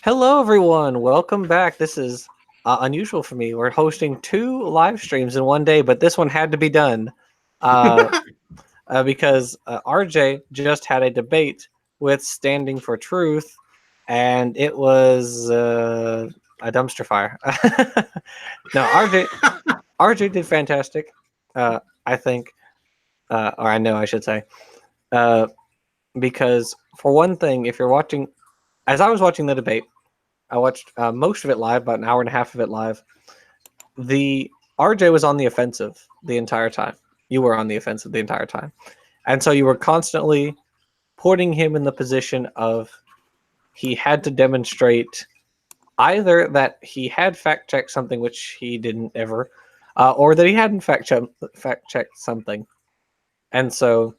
Hello, everyone. Welcome back. This is unusual for me. We're hosting two live streams in one day, but this one had to be done uh, because RJ just had a debate with Standing for Truth, and it was a dumpster fire. No, RJ did fantastic. I think, or I know I should say, uh, because for one thing, if you're watching, as I was watching the debate. I watched most of it live, about an hour and a half of it live. The RJ was on the offensive the entire time. You were on the offensive the entire time, and so you were constantly putting him in the position of he had to demonstrate either that he had fact checked something which he didn't ever, or that he hadn't fact checked something, and so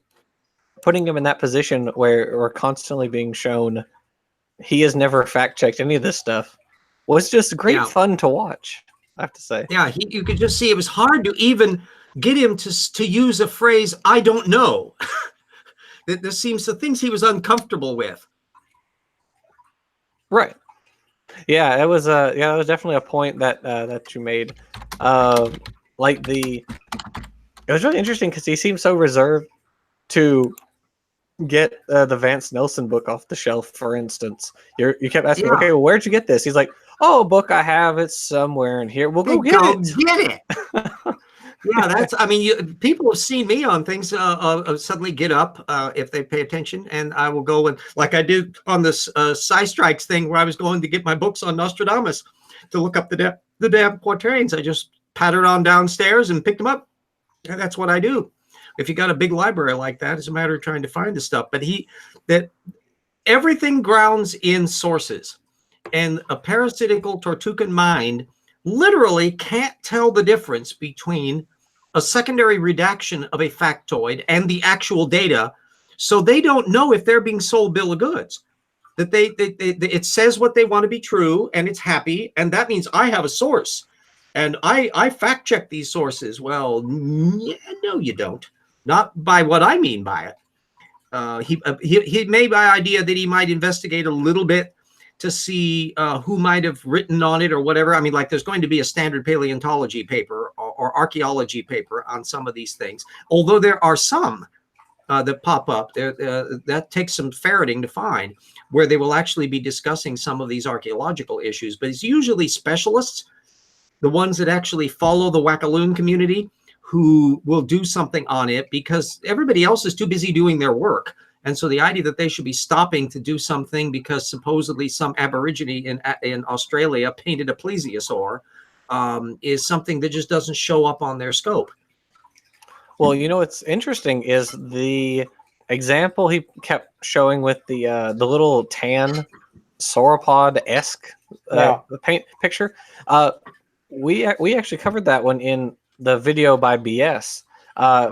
putting him in that position where we're constantly being shown he has never fact checked any of this stuff was just great Yeah, fun to watch. I have to say. yeah. You could just see it was hard to even get him to use a phrase "I don't know." This seems the things he was uncomfortable with. Right. Yeah, it was it was definitely a point that you made. Like it was really interesting because he seemed so reserved to get the Vance Nelson book off the shelf. For instance, you kept asking, Yeah, okay, well, where'd you get this? He's like, oh, a book I have. It's somewhere in here. We'll they go get go it. get it. Yeah, that's. I mean, people have seen me on things. Suddenly get up if they pay attention, and I will go and like I do on this Sci Strikes thing where I was going to get my books on Nostradamus to look up the damn quatrains. I just pattered on downstairs and picked them up. And that's what I do. If you got a big library like that, it's a matter of trying to find the stuff. But that everything grounds in sources, and a parasitical Tortucan mind literally can't tell the difference between a secondary redaction of a factoid and the actual data. So they don't know if they're being sold bill of goods. That it says what they want to be true, and it's happy, and that means I have a source, and I fact check these sources. Well, no, you don't. Not by what I mean by it. He made my idea that he might investigate a little bit to see who might have written on it or whatever. I mean, like there's going to be a standard paleontology paper or archaeology paper on some of these things, although there are some that pop up there. That takes some ferreting to find where they will actually be discussing some of these archaeological issues, but it's usually specialists, the ones that actually follow the Wackaloon community, who will do something on it because everybody else is too busy doing their work. And so the idea that they should be stopping to do something because supposedly some aborigine in Australia painted a plesiosaur is something that just doesn't show up on their scope. Well, you know what's interesting is the example he kept showing with the little tan sauropod-esque the paint picture. We actually covered that one in the video by BS.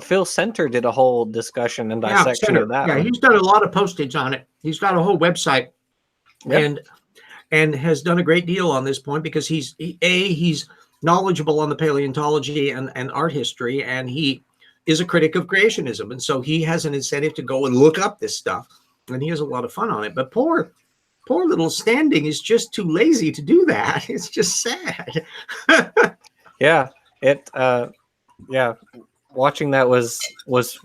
Phil Center did a whole discussion and dissection of that. Yeah, one. he's done a lot of postage on it. He's got a whole website, Yep. and has done a great deal on this point because he's knowledgeable on the paleontology and art history, and he is a critic of creationism, and so he has an incentive to go and look up this stuff, and he has a lot of fun on it. But poor little Standing is just too lazy to do that. It's just sad. Yeah. Yeah. Watching that was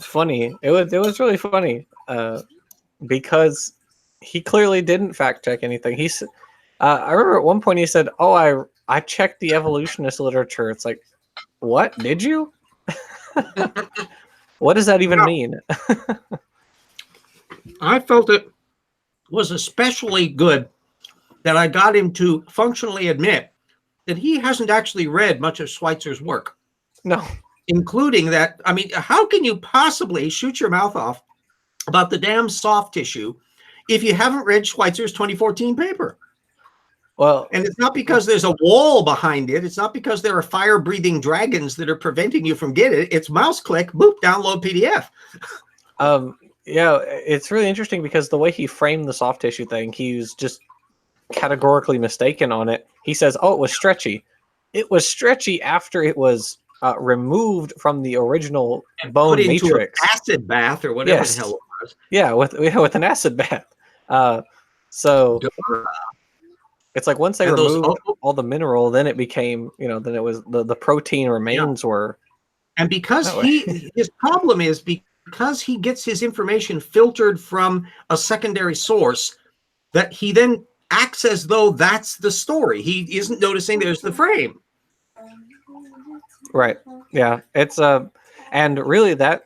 funny. It was really funny because he clearly didn't fact check anything. I remember at one point he said, "Oh, I checked the evolutionist literature." It's like, what did you? What does that even mean? I felt it was especially good that I got him to functionally admit that he hasn't actually read much of Schweitzer's work. No. Including that, I mean, how can you possibly shoot your mouth off about the damn soft tissue if you haven't read Schweitzer's 2014 paper? Well, and it's not because there's a wall behind it. It's not because there are fire-breathing dragons that are preventing you from getting it. It's mouse click, boop, download PDF. Yeah, it's really interesting because the way he framed the soft tissue thing, he was just categorically mistaken on it. He says, "Oh, it was stretchy." It was stretchy after it was removed from the original bone put into matrix. An acid bath or whatever the hell it was. Yeah, with an acid bath. So It's like once they And those, removed all the mineral, then it became, then it was the protein remains were. and because That way. his problem is because he gets his information filtered from a secondary source that he then acts as though that's the story. He isn't noticing there's the frame. Right. Yeah. It's and really that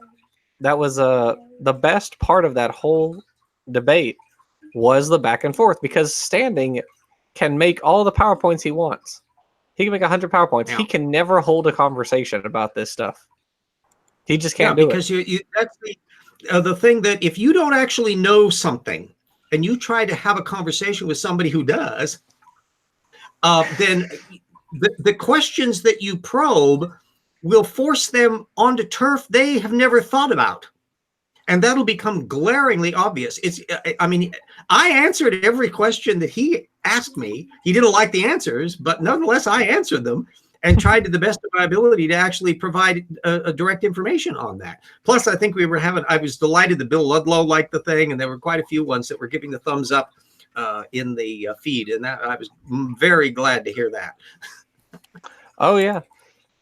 was the best part of that whole debate was the back and forth, because Standing can make all the PowerPoints he wants. He can make 100 PowerPoints. Yeah. He can never hold a conversation about this stuff. He just can't do because it. you that's the thing, that if you don't actually know something and you try to have a conversation with somebody who does, then the questions that you probe will force them onto turf they have never thought about. And that'll become glaringly obvious. I answered every question that he asked me. He didn't like the answers, but nonetheless, I answered them and tried to the best of my ability to actually provide a direct information on that. Plus, I think I was delighted that Bill Ludlow liked the thing, and there were quite a few ones that were giving the thumbs up in the feed, and that I was very glad to hear that. Oh, yeah.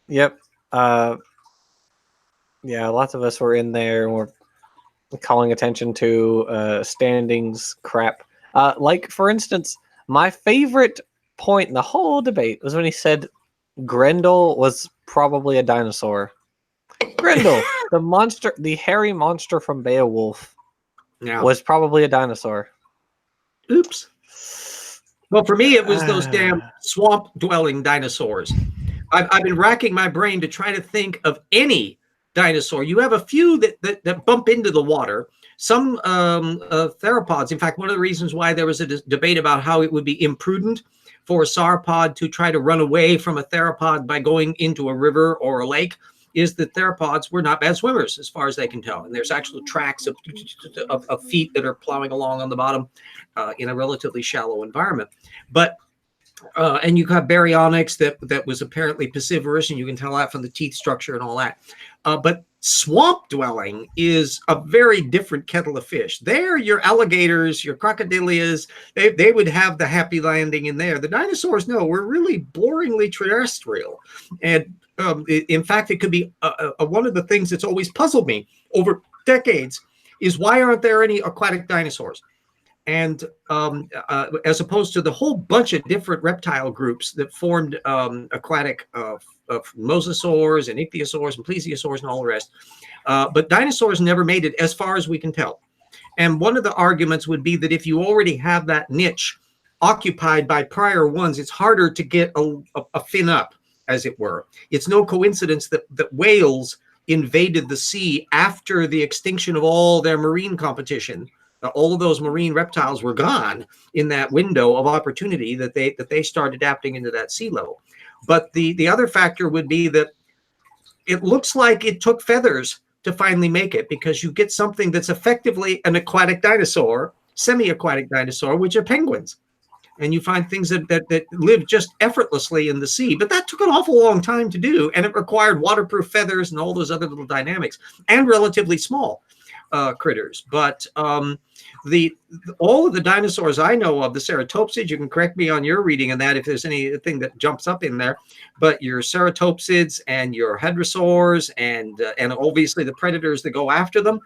Yep. Yeah, lots of us were in there and we're calling attention to Standing's crap. Like, for instance, my favorite point in the whole debate was when he said Grendel was probably a dinosaur. Grendel, the monster, the hairy monster from Beowulf, was probably a dinosaur. Oops. Well, for me, it was those damn swamp-dwelling dinosaurs. I've been racking my brain to try to think of any dinosaur. You have a few that bump into the water. Some theropods. In fact, one of the reasons why there was a debate about how it would be imprudent for a sauropod to try to run away from a theropod by going into a river or a lake is that theropods were not bad swimmers, as far as they can tell. And there's actual tracks of feet that are plowing along on the bottom in a relatively shallow environment. But and you got baryonyx that was apparently piscivorous, and you can tell that from the teeth structure and all that. But swamp dwelling is a very different kettle of fish. There, your alligators, your crocodilias, they would have the happy landing in there. The dinosaurs, no, we're really boringly terrestrial. And in fact, it could be one of the things that's always puzzled me over decades is why aren't there any aquatic dinosaurs? And as opposed to the whole bunch of different reptile groups that formed aquatic of mosasaurs and ichthyosaurs and plesiosaurs and all the rest. But dinosaurs never made it as far as we can tell. And one of the arguments would be that if you already have that niche occupied by prior ones, it's harder to get a fin up, as it were. It's no coincidence that whales invaded the sea after the extinction of all their marine competition. All of those marine reptiles were gone in that window of opportunity that they started adapting into that sea level. But the other factor would be that it looks like it took feathers to finally make it, because you get something that's effectively an aquatic dinosaur, semi-aquatic dinosaur, which are penguins. And you find things that live just effortlessly in the sea. But that took an awful long time to do, and it required waterproof feathers and all those other little dynamics, and relatively small critters. But all of the dinosaurs I know of, the ceratopsids, you can correct me on your reading on that if there's anything that jumps up in there, but your ceratopsids and your hadrosaurs and obviously the predators that go after them,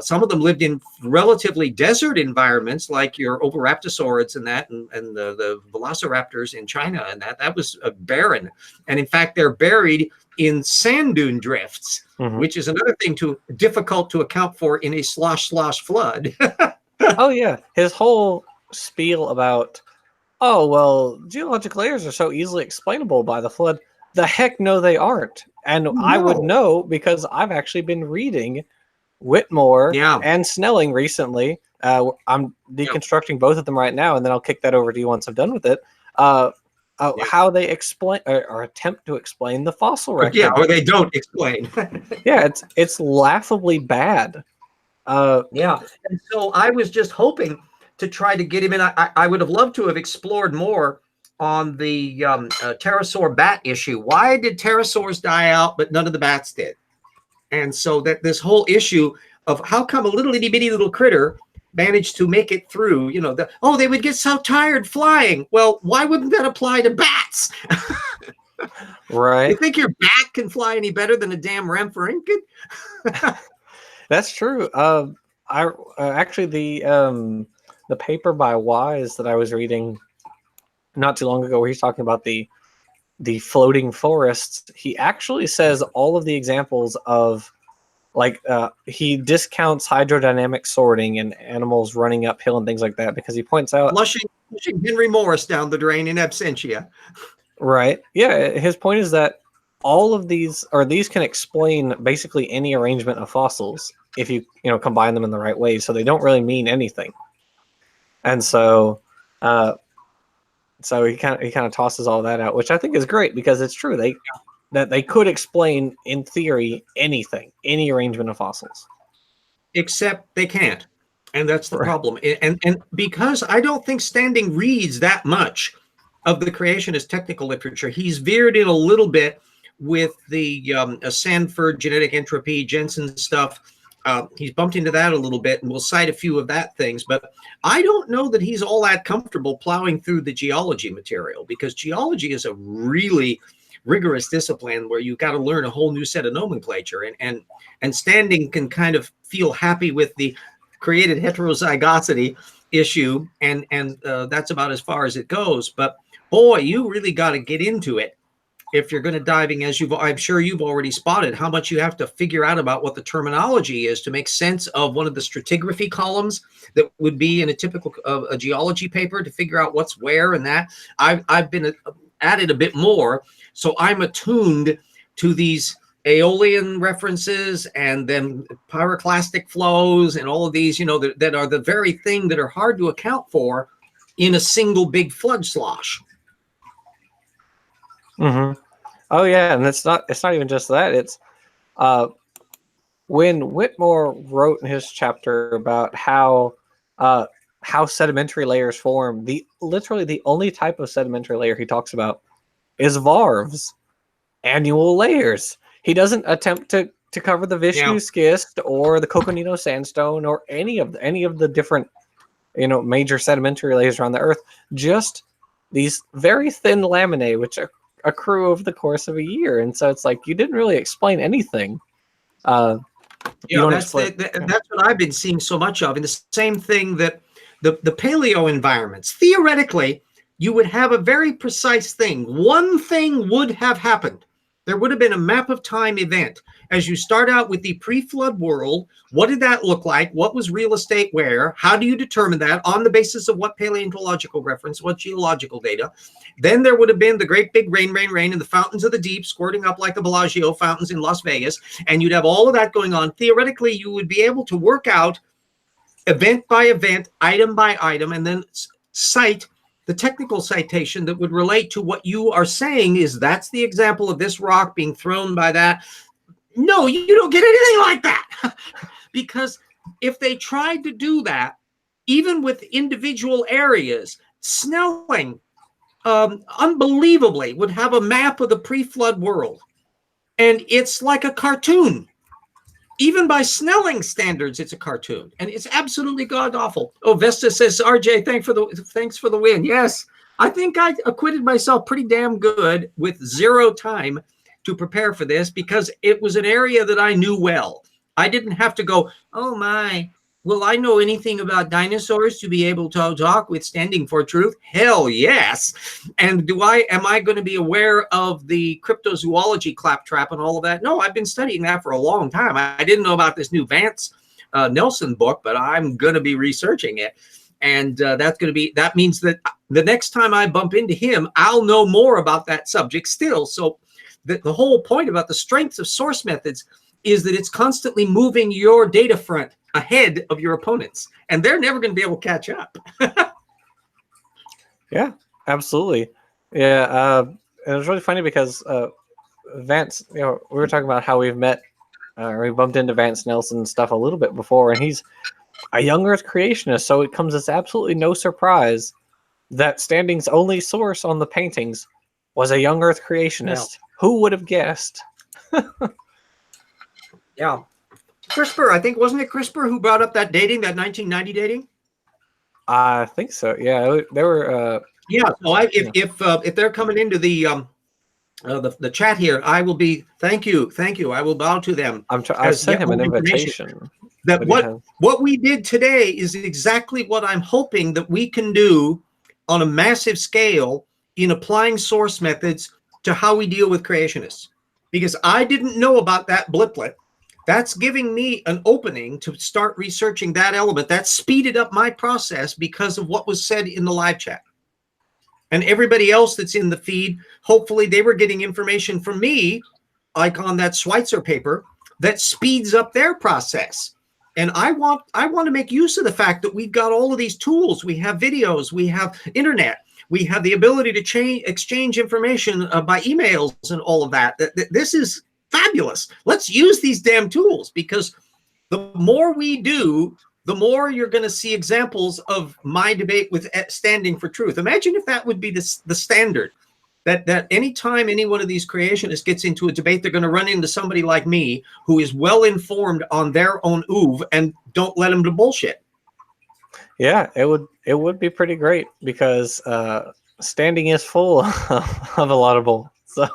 some of them lived in relatively desert environments, like your oviraptorosaurids and that, and the velociraptors in China, and that was barren. And in fact, they're buried in sand dune drifts, which is another thing difficult to account for in a slosh flood. Oh yeah, his whole spiel about, oh well, geological layers are so easily explainable by the flood. The heck no, they aren't. And no. I would know because I've actually been reading Whitmore and Snelling recently. I'm deconstructing both of them right now, and then I'll kick that over to you once I'm done with it. How they explain or attempt to explain the fossil record. Yeah, or they don't explain. Yeah, it's laughably bad. And so I was just hoping to try to get him in. I would have loved to have explored more on the pterosaur bat issue. Why did pterosaurs die out, but none of the bats did? And so that this whole issue of how come a little itty bitty little critter managed to make it through, they would get so tired flying. Well, why wouldn't that apply to bats? Right. You think your bat can fly any better than a damn rhamphorhynchid? That's true. I actually the paper by Wise that I was reading not too long ago, where he's talking about the floating forests, he actually says all of the examples of he discounts hydrodynamic sorting and animals running uphill and things like that, because he points out flushing Henry Morris down the drain in absentia. Right. Yeah. His point is that all of these can explain basically any arrangement of fossils if you combine them in the right way. So they don't really mean anything. And so, he kind of tosses all that out, which I think is great, because it's true. They could explain, in theory, anything, any arrangement of fossils. Except they can't. And that's the problem. And because I don't think Standing reads that much of the creationist technical literature, he's veered in a little bit with the Sanford genetic entropy, Jensen stuff. He's bumped into that a little bit, and we'll cite a few of that things. But I don't know that he's all that comfortable plowing through the geology material, because geology is a really rigorous discipline where you've got to learn a whole new set of nomenclature. And Standing can kind of feel happy with the created heterozygosity issue, and that's about as far as it goes. But boy, you really got to get into it if you're going to diving, as I'm sure you've already spotted, how much you have to figure out about what the terminology is to make sense of one of the stratigraphy columns that would be in a typical a geology paper, to figure out what's where and that. I've been at it a bit more, so I'm attuned to these Aeolian references and then pyroclastic flows and all of these, that are the very thing that are hard to account for in a single big flood slosh. Mm-hmm. Oh yeah, and it's not even just that. It's when Whitmore wrote in his chapter about how sedimentary layers form, literally the only type of sedimentary layer he talks about is varves, annual layers. He doesn't attempt to cover the Vishnu schist or the Coconino sandstone or any of the different major sedimentary layers around the Earth. Just these very thin laminae, which accrue over the course of a year. And so it's like, you didn't really explain anything. That's what I've been seeing so much of. And the same thing that the paleo environments, theoretically, you would have a very precise thing. One thing would have happened. There would have been a map of time event. As you start out with the pre-flood world, what did that look like? What was real estate where? How do you determine that? On the basis of what paleontological reference, what geological data? Then there would have been the great big rain, and the fountains of the deep squirting up like the Bellagio fountains in Las Vegas. And you'd have all of that going on. Theoretically, you would be able to work out event by event, item by item, and then cite the technical citation that would relate to what you are saying. Is that's the example of this rock being thrown by that. No, you don't get anything like that. Because if they tried to do that, even with individual areas, Snelling unbelievably would have a map of the pre-flood world. And it's like a cartoon. Even by Snelling standards, it's a cartoon, and it's absolutely god awful. Oh, Vesta says, RJ, thanks for the win. Yes, I think I acquitted myself pretty damn good with zero time to prepare for this, because it was an area that I knew well. I didn't have to go, oh my, will I know anything about dinosaurs to be able to talk with Standing for Truth? Hell yes. And am I going to be aware of the cryptozoology claptrap and all of that? No, I've been studying that for a long time. I didn't know about this new Vance Nelson book, but I'm going to be researching it. And that means that the next time I bump into him, I'll know more about that subject still. So the whole point about the strengths of source methods is that it's constantly moving your data front ahead of your opponents, and they're never going to be able to catch up. Yeah, absolutely. Yeah, it was really funny because Vance, we were talking about how we've met, or we bumped into Vance Nelson stuff a little bit before, and he's a young Earth creationist, so it comes as absolutely no surprise that Standing's only source on the paintings was a young Earth creationist. Yeah. Who would have guessed? Yeah. CRISPR, I think, wasn't it CRISPR who brought up that dating, that 1990 dating? I think so. Yeah, they were. Yeah. So if they're coming into the chat here, I will be. Thank you. I will bow to them. I sent him an invitation. That what we did today is exactly what I'm hoping that we can do on a massive scale in applying source methods to how we deal with creationists. Because I didn't know about that bliplet. That's giving me an opening to start researching that element. That speeded up my process because of what was said in the live chat. And everybody else that's in the feed, hopefully they were getting information from me, like on that Schweitzer paper, that speeds up their process. And I want to make use of the fact that we've got all of these tools. We have videos, we have internet, we have the ability to exchange information by emails and all of that. This is fabulous. Let's use these damn tools, because the more we do, the more you're going to see examples of my debate with standing for truth. Imagine if that would be the standard. That anytime any one of these creationists gets into a debate, they're going to run into somebody like me who is well informed on their own oeuvre and don't let them to bullshit. Yeah, it would be pretty great, because standing is full of a lot of bull. So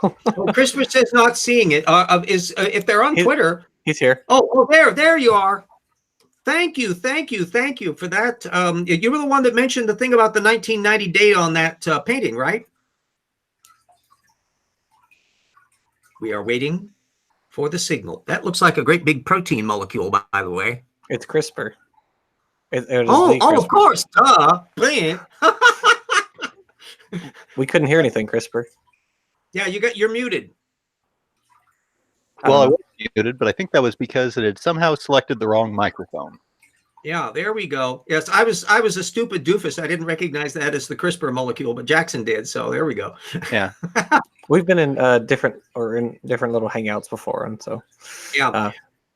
Christopher says not seeing it. If they're on Twitter, he's here. Oh, there you are. Thank you for that. You were the one that mentioned the thing about the 1990 date on that painting, right? We are waiting for the signal. That looks like a great big protein molecule, by the way. It's CRISPR. CRISPR. Of course. Duh. Brilliant. We couldn't hear anything, CRISPR. Yeah, you're muted. Well, I was muted, but I think that was because it had somehow selected the wrong microphone. Yeah, there we go. Yes, I was a stupid doofus. I didn't recognize that as the CRISPR molecule, but Jackson did. So there we go. Yeah. We've been in different little hangouts before, and so yeah.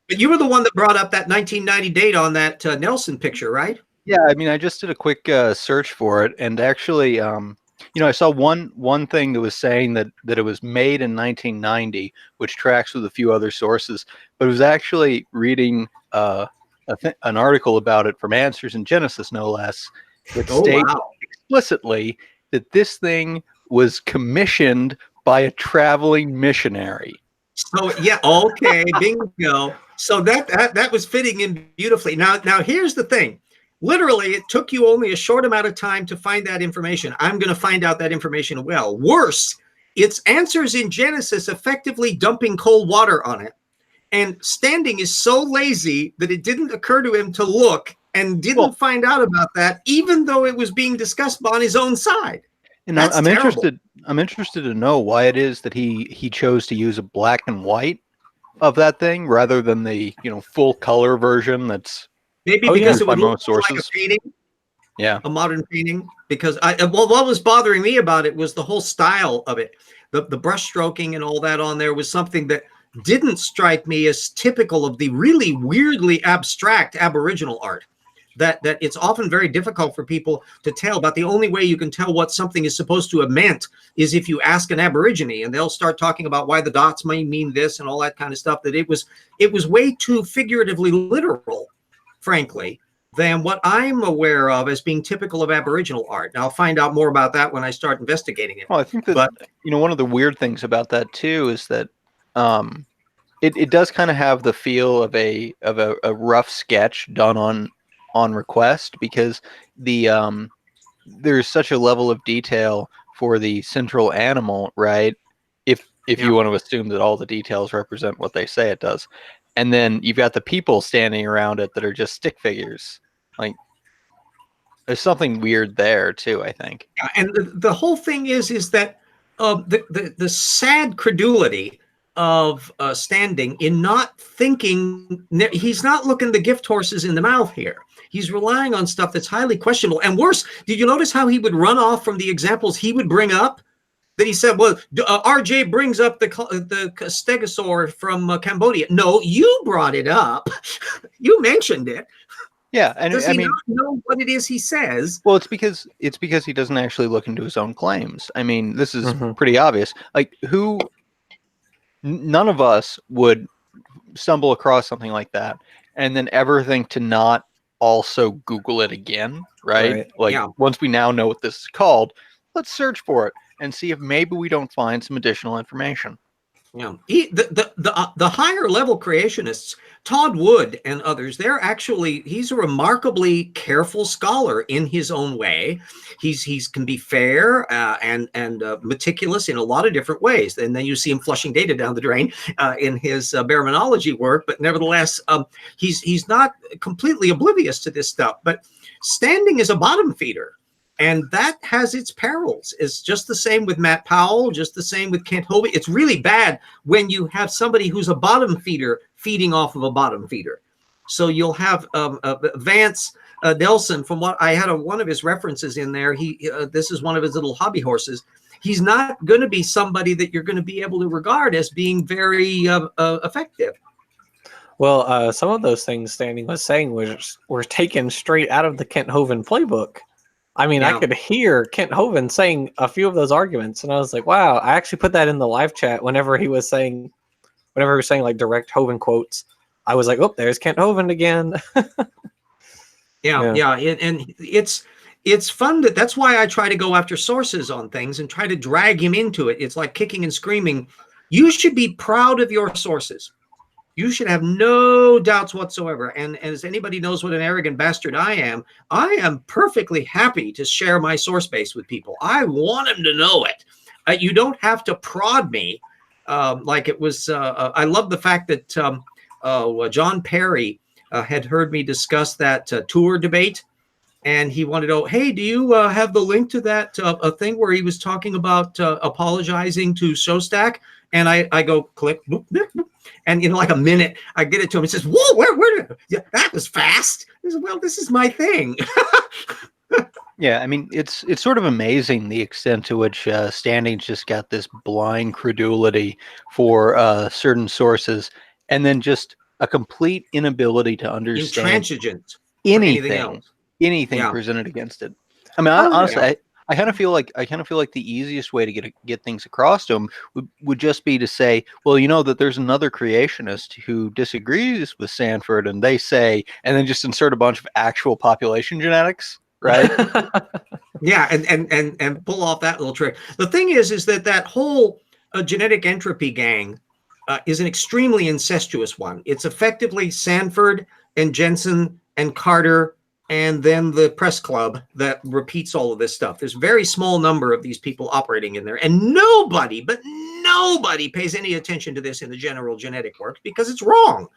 But you were the one that brought up that 1990 date on that Nelson picture, right? Yeah, I mean, I just did a quick search for it, and actually, I saw one thing that was saying that it was made in 1990, which tracks with a few other sources, but it was actually reading an article about it from Answers in Genesis, no less, that states explicitly that this thing was commissioned by a traveling missionary. So yeah, okay, bingo. So that was fitting in beautifully. Now here's the thing. Literally, it took you only a short amount of time to find that information. I'm going to find out that information well. Worse, it's Answers in Genesis effectively dumping cold water on it. And Standing is so lazy that it didn't occur to him to look and didn't find out about that, even though it was being discussed on his own side. And I'm interested to know why it is that he chose to use a black and white of that thing rather than the full color version that's maybe because it would look most sources. like a painting. Yeah, a modern painting. Because what was bothering me about it was the whole style of it. The brush stroking and all that on there was something that didn't strike me as typical of the really weirdly abstract Aboriginal art. That it's often very difficult for people to tell, but the only way you can tell what something is supposed to have meant is if you ask an Aborigine, and they'll start talking about why the dots may mean this and all that kind of stuff. That it was way too figuratively literal, frankly, than what I'm aware of as being typical of Aboriginal art. Now, I'll find out more about that when I start investigating it. Well, I think that one of the weird things about that too is that it does kind of have the feel of a rough sketch done on request, because there's such a level of detail for the central animal, right? If you want to assume that all the details represent what they say it does. And then you've got the people standing around it that are just stick figures. Like, there's something weird there too, I think. And the whole thing is that the sad credulity of Standing in not thinking, he's not looking the gift horses in the mouth here. He's relying on stuff that's highly questionable. And worse, did you notice how he would run off from the examples he would bring up? That he said, well, RJ brings up the stegosaur from Cambodia. No, you brought it up. You mentioned it. Yeah, and does he not know what it is he says? Well, it's because he doesn't actually look into his own claims. I mean, this is pretty obvious. Like, none of us would stumble across something like that and then ever think to not also Google it again, right? Right. Like Yeah. once we now know what this is called, let's search for it and see if maybe we don't find some additional information. Yeah, the higher level creationists, Todd Wood and others, he's a remarkably careful scholar in his own way. He's can be fair and meticulous in a lot of different ways. And then you see him flushing data down the drain in his Barrowmanology work. But nevertheless, he's not completely oblivious to this stuff. But standing is a bottom feeder. And that has its perils. It's just the same with Matt Powell, just the same with Kent Hovey. It's really bad when you have somebody who's a bottom feeder feeding off of a bottom feeder. So you'll have Vance Nelson, from what I had one of his references in there. This is one of his little hobby horses. He's not going to be somebody that you're going to be able to regard as being very effective. Well, some of those things Standing was saying were taken straight out of the Kent Hovind playbook. I mean, Yeah. I could hear Kent Hovind saying a few of those arguments, and I was like, wow, I actually put that in the live chat whenever he was saying like direct Hovind quotes. I was like, oh, there's Kent Hovind again. Yeah. And it's fun. That's why I try to go after sources on things and try to drag him into it. It's like kicking and screaming. You should be proud of your sources. You should have no doubts whatsoever. And as anybody knows what an arrogant bastard I am perfectly happy to share my source base with people. I want them to know it. You don't have to prod me like it was. I love the fact that John Perry had heard me discuss that tour debate. And he wanted to know, hey, do you have the link to that thing where he was talking about apologizing to Showstack? And I go click, boop, boop, boop. And in like a minute, I get it to him. He says, whoa, where yeah, that was fast. He says, well, this is my thing. Yeah, I mean, it's sort of amazing the extent to which Standing's just got this blind credulity for certain sources, and then just a complete inability to understand Intransigent. Anything else. anything Yeah. presented against it. I mean, honestly, I kind of feel like the easiest way to get things across to them would just be to say, well, you know that there's another creationist who disagrees with Sanford, and they say, and then just insert a bunch of actual population genetics, right? Yeah, and pull off that little trick. The thing is that whole genetic entropy gang is an extremely incestuous one. It's effectively Sanford and Jensen and Carter, and then the press club that repeats all of this stuff. There's a very small number of these people operating in there, and nobody pays any attention to this in the general genetic work because it's wrong.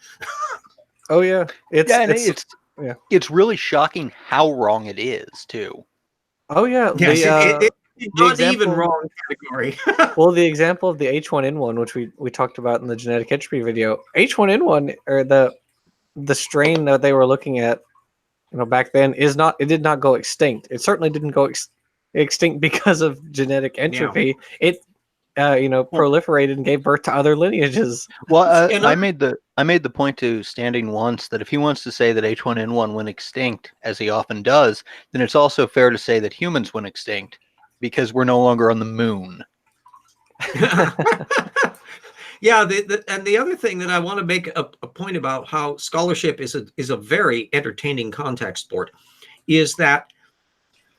Oh yeah, it's really shocking how wrong it is too. Oh yeah, Yes, it's not example, even wrong category. Well, the example of the H1N1, which we talked about in the genetic entropy video, H1N1 or the strain that they were looking at, back then it did not go extinct. It certainly didn't go extinct because of genetic entropy. Yeah. It proliferated and gave birth to other lineages. Well, I made the point to Standing once that if he wants to say that H1N1 went extinct, as he often does, then it's also fair to say that humans went extinct because we're no longer on the moon. Yeah, and the other thing that I want to make a point about how scholarship is a very entertaining contact sport is that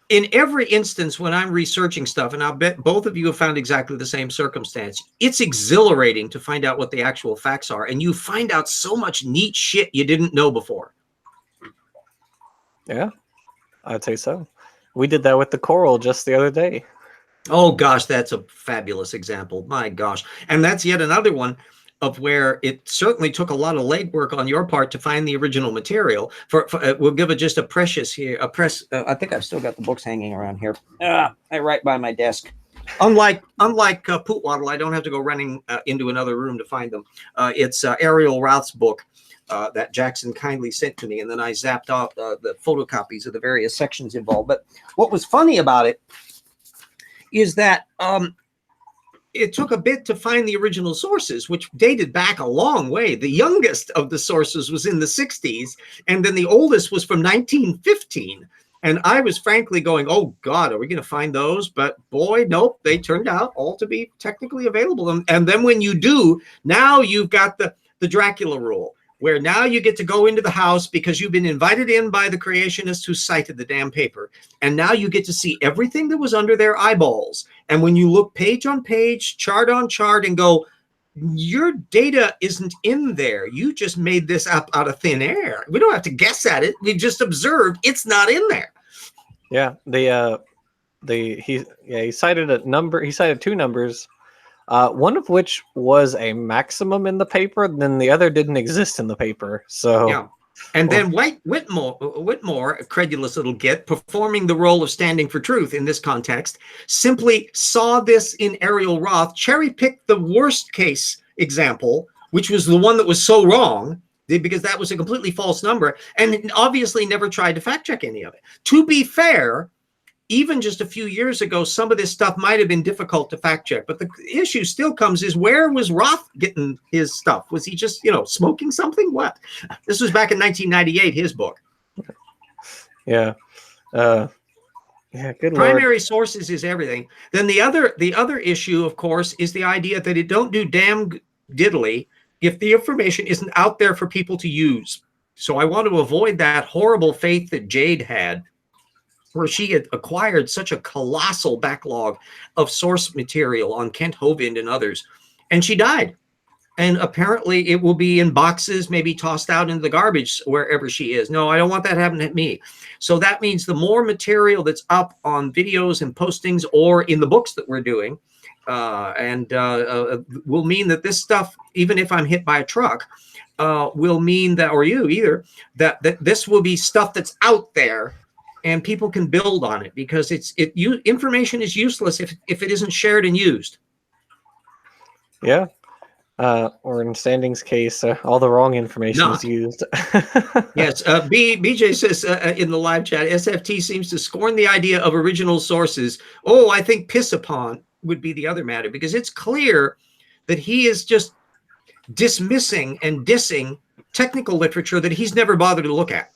in every instance when I'm researching stuff, and I'll bet both of you have found exactly the same circumstance, it's exhilarating to find out what the actual facts are, and you find out so much neat shit you didn't know before. Yeah, I'd say so. We did that with the coral just the other day. Oh gosh, that's a fabulous example. My gosh. And that's yet another one of where it certainly took a lot of legwork on your part to find the original material. We'll give it just a precious here, I think I've still got the books hanging around here. I write by my desk. Unlike Pootwaddle, I don't have to go running into another room to find them. It's Ariel Routh's book that Jackson kindly sent to me, and then I zapped out the photocopies of the various sections involved. But what was funny about it is that it took a bit to find the original sources, which dated back a long way. The youngest of the sources was in the 60s, and then the oldest was from 1915. And I was frankly going, oh, God, are we going to find those? But boy, nope, they turned out all to be technically available. And then when you do, now you've got the Dracula rule. where now you get to go into the house because you've been invited in by the creationist who cited the damn paper. And now you get to see everything that was under their eyeballs. And when you look page on page, chart on chart, and go, your data isn't in there. You just made this up out of thin air. We don't have to guess at it. We just observed it's not in there. Yeah, he cited a number. He cited two numbers, one of which was a maximum in the paper, and then the other didn't exist in the paper. So yeah. And then Whitmore, a credulous little git, performing the role of standing for truth in this context, simply saw this in Ariel Roth, cherry-picked the worst case example, which was the one that was so wrong, because that was a completely false number, and obviously never tried to fact-check any of it. To be fair, even just a few years ago, some of this stuff might have been difficult to fact check, but the issue still comes is, where was Roth getting his stuff? Was he just, smoking something? What? This was back in 1998, his book. Yeah. Yeah, good Primary Lord. sources is everything. Then the other issue, of course, is the idea that it don't do damn diddly if the information isn't out there for people to use. So I want to avoid that horrible fate that Jade had, where she had acquired such a colossal backlog of source material on Kent Hovind and others, and she died. And apparently it will be in boxes, maybe tossed out into the garbage wherever she is. No, I don't want that happening to me. So that means the more material that's up on videos and postings or in the books that we're doing, will mean that this stuff, even if I'm hit by a truck, will mean that, or you either, that this will be stuff that's out there, and people can build on it, because information is useless if it isn't shared and used. Yeah. Or in Standing's case, all the wrong information is used. Yes. BJ says in the live chat, SFT seems to scorn the idea of original sources. Oh, I think piss upon would be the other matter, because it's clear that he is just dismissing and dissing technical literature that he's never bothered to look at.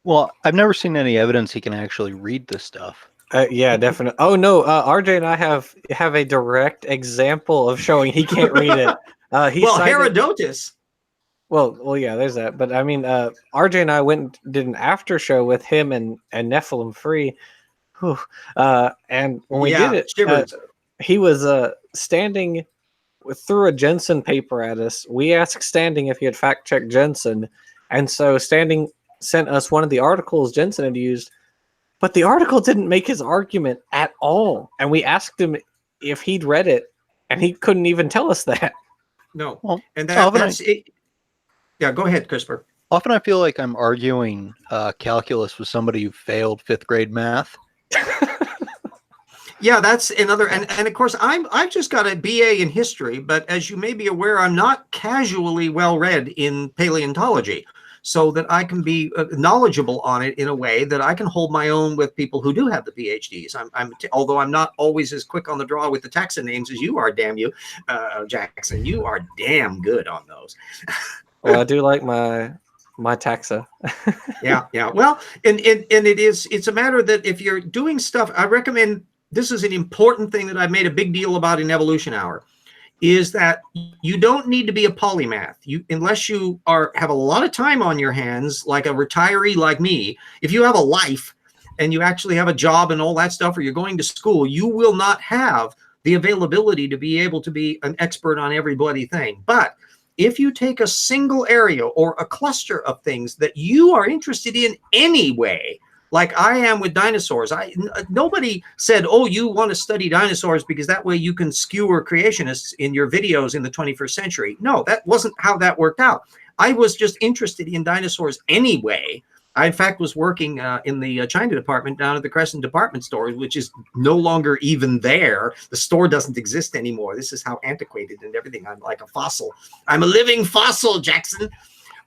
Well, I've never seen any evidence he can actually read this stuff. Yeah, definitely. Oh no, RJ and I have a direct example of showing he can't read it. Herodotus. Well, yeah, there's that. But I mean, RJ and I went and did an after show with him and Nephilim Free. Whew. And when we did it, he was Standing threw a Jensen paper at us. We asked Standing if he had fact checked Jensen, and so Standing sent us one of the articles Jensen had used, but the article didn't make his argument at all. And we asked him if he'd read it, and he couldn't even tell us that. No. Well, and that's it. Yeah, go ahead, Christopher. Often I feel like I'm arguing calculus with somebody who failed 5th grade math. Yeah, that's another, and of course I've just got a BA in history, but as you may be aware, I'm not casually well read in paleontology, so that I can be knowledgeable on it in a way that I can hold my own with people who do have the PhDs. Although I'm not always as quick on the draw with the taxa names as you are, damn you, Jackson. You are damn good on those. Well, I do like my taxa. Yeah. Well, and it's a matter that if you're doing stuff, I recommend. This is an important thing that I've made a big deal about in Evolution Hour, is that you don't need to be a polymath. Unless you have a lot of time on your hands, like a retiree like me. If you have a life and you actually have a job and all that stuff, or you're going to school, you will not have the availability to be able to be an expert on every bloody thing. But if you take a single area or a cluster of things that you are interested in anyway, like I am with dinosaurs. Nobody said, oh, you want to study dinosaurs because that way you can skewer creationists in your videos in the 21st century. No, that wasn't how that worked out. I was just interested in dinosaurs anyway. I, in fact, was working in the China department down at the Crescent department store, which is no longer even there. The store doesn't exist anymore. This is how antiquated and everything. I'm like a fossil. I'm a living fossil, Jackson.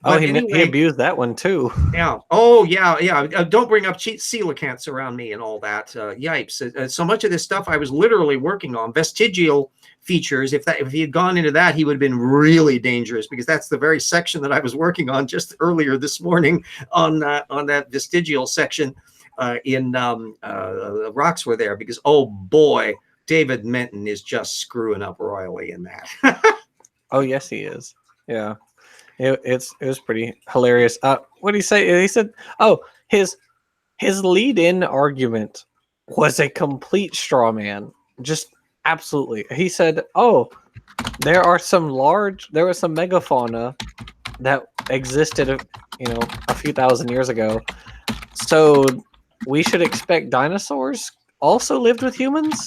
But he abused that one too. Yeah. Oh, yeah. Don't bring up coelacanths around me and all that. Yipes. So much of this stuff I was literally working on. Vestigial features. If he had gone into that, he would have been really dangerous, because that's the very section that I was working on just earlier this morning on that vestigial section the rocks were there, because, oh boy, David Menton is just screwing up royally in that. Oh, yes, he is. Yeah. it was pretty hilarious. What did he say? He said, "Oh, his lead-in argument was a complete straw man. Just absolutely." He said, "Oh, there was some megafauna that existed, a few thousand years ago. So we should expect dinosaurs also lived with humans."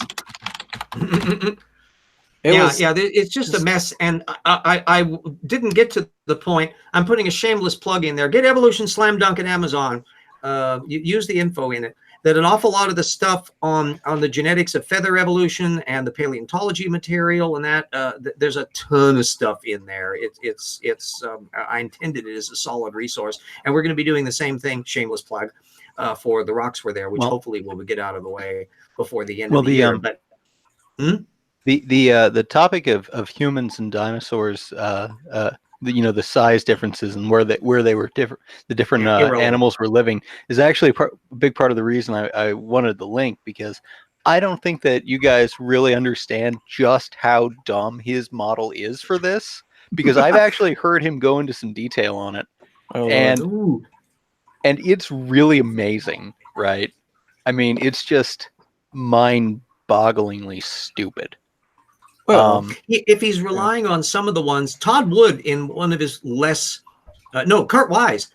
It's just a mess, and I didn't get to the point. I'm putting a shameless plug in there. Get Evolution Slam Dunk at Amazon. Use the info in it. That an awful lot of the stuff on the genetics of feather evolution and the paleontology material and that there's a ton of stuff in there. I intended it as a solid resource, and we're going to be doing the same thing. Shameless plug for the rocks were there, which hopefully we'll get out of the way before the end of the year. But the topic of humans and dinosaurs, the size differences and where they were different, the different animals were living, is actually a big part of the reason I wanted the link, because I don't think that you guys really understand just how dumb his model is for this, because I've actually heard him go into some detail on it, and it's really amazing, right? I mean, it's just mind-bogglingly stupid. Well, if he's relying on some of the ones, Todd Wood in one of his Kurt Wise,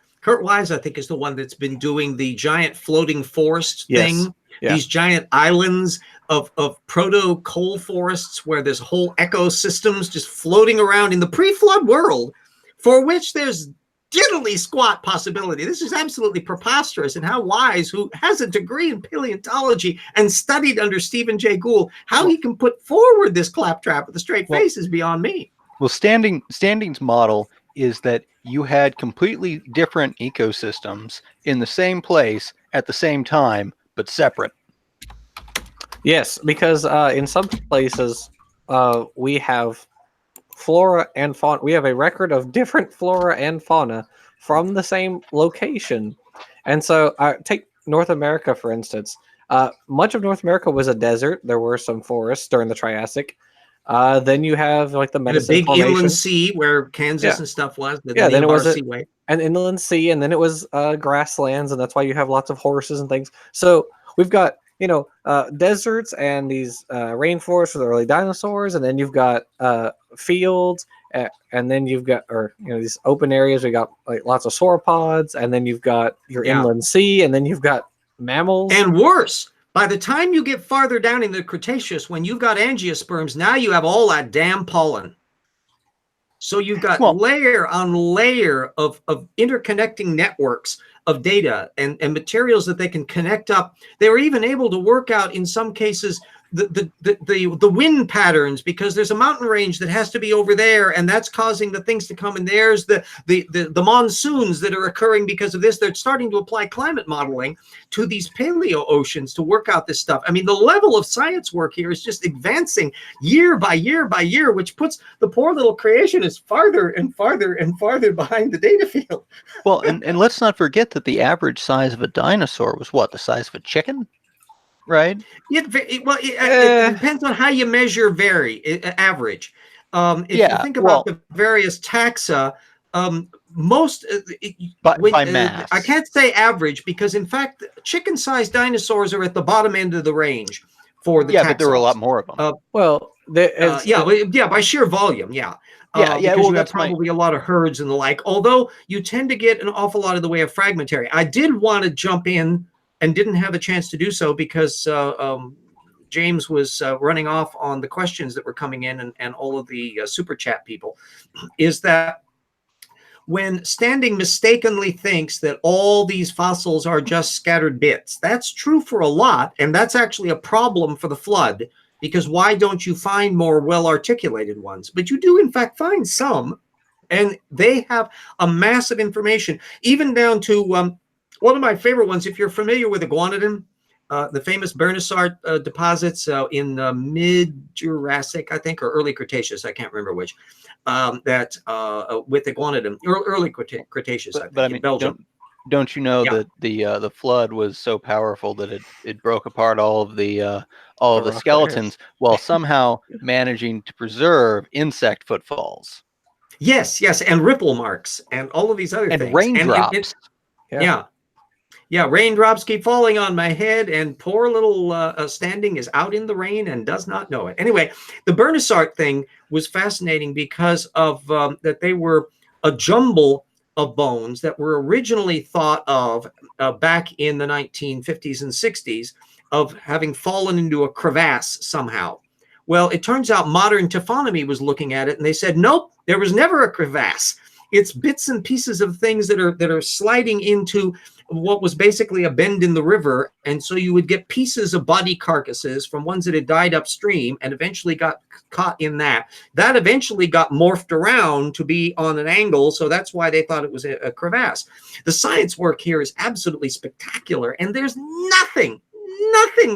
I think, is the one that's been doing the giant floating forest thing. Yeah. These giant islands of proto coal forests where there's whole ecosystems just floating around in the pre-flood world, for which there's diddly squat possibility. This is absolutely preposterous. And how Wise, who has a degree in paleontology and studied under Stephen Jay Gould, how he can put forward this claptrap with a straight face is beyond me. Well, Standing's model is that you had completely different ecosystems in the same place at the same time, but separate. Yes, because in some places we have flora and fauna. We have a record of different flora and fauna from the same location. And so take North America, for instance. Much of North America was a desert. There were some forests during the Triassic. Then you have like the Medicine big Formation. Inland Sea where Kansas and stuff was. Then it was an inland sea, and then it was grasslands, and that's why you have lots of horses and things. So we've got deserts and these rainforests for the early dinosaurs, and then you've got fields, and then you've got these open areas. We got like lots of sauropods, and then you've got your inland sea, and then you've got mammals. And worse, by the time you get farther down in the Cretaceous, when you've got angiosperms, now you have all that damn pollen. So you've got layer on layer of interconnecting networks of data and materials that they can connect up. They were even able to work out, in some cases, the wind patterns, because there's a mountain range that has to be over there, and that's causing the things to come. And there's the monsoons that are occurring because of this. They're starting to apply climate modeling to these paleo oceans to work out this stuff. I mean, the level of science work here is just advancing year by year by year, which puts the poor little creationists farther and farther and farther behind the data field. Well, and let's not forget that the average size of a dinosaur was what, the size of a chicken? Right. It depends on how you measure average. If you think about the various taxa, most by mass. I can't say average, because in fact, chicken-sized dinosaurs are at the bottom end of the range for the taxons. But there were a lot more of them. By sheer volume, because you have probably a lot of herds and the like. Although you tend to get an awful lot of the way of fragmentary. I did want to jump in and didn't have a chance to do so because James was running off on the questions that were coming in and all of the super chat people, is that when Standing mistakenly thinks that all these fossils are just scattered bits, that's true for a lot, and that's actually a problem for the flood, because why don't you find more well-articulated ones? But you do, in fact, find some, and they have a massive information, even down to one of my favorite ones, if you're familiar with Iguanodon, the famous Bernissart deposits in mid-Jurassic, I think, or early Cretaceous, I can't remember which, with Iguanodon, early Cretaceous, I think, in Belgium. Don't you know that the flood was so powerful that it broke apart all of the skeletons while somehow managing to preserve insect footfalls? Yes, yes, and ripple marks and all of these other And things. raindrops. Yeah. Yeah, raindrops keep falling on my head, and poor little Standing is out in the rain and does not know it. Anyway, the Bernissart thing was fascinating because of that they were a jumble of bones that were originally thought of back in the 1950s and 60s of having fallen into a crevasse somehow. Well, it turns out modern taphonomy was looking at it, and they said, nope, there was never a crevasse. It's bits and pieces of things that are sliding into what was basically a bend in the river. And so you would get pieces of body carcasses from ones that had died upstream and eventually got caught in that. That eventually got morphed around to be on an angle. So that's why they thought it was a crevasse. The science work here is absolutely spectacular. And there's nothing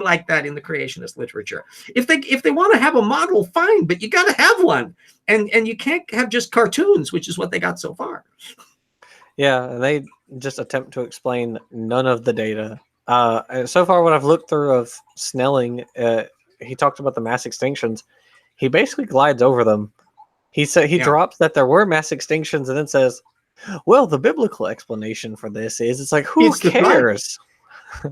like that in the creationist literature. If they want to have a model, fine, but you got to have one. And you can't have just cartoons, which is what they got so far. Yeah, and they just attempt to explain none of the data. And so far, what I've looked through of Snelling, he talked about the mass extinctions. He basically glides over them. He said he drops that there were mass extinctions, and then says, "Well, the biblical explanation for this is it's like who cares?"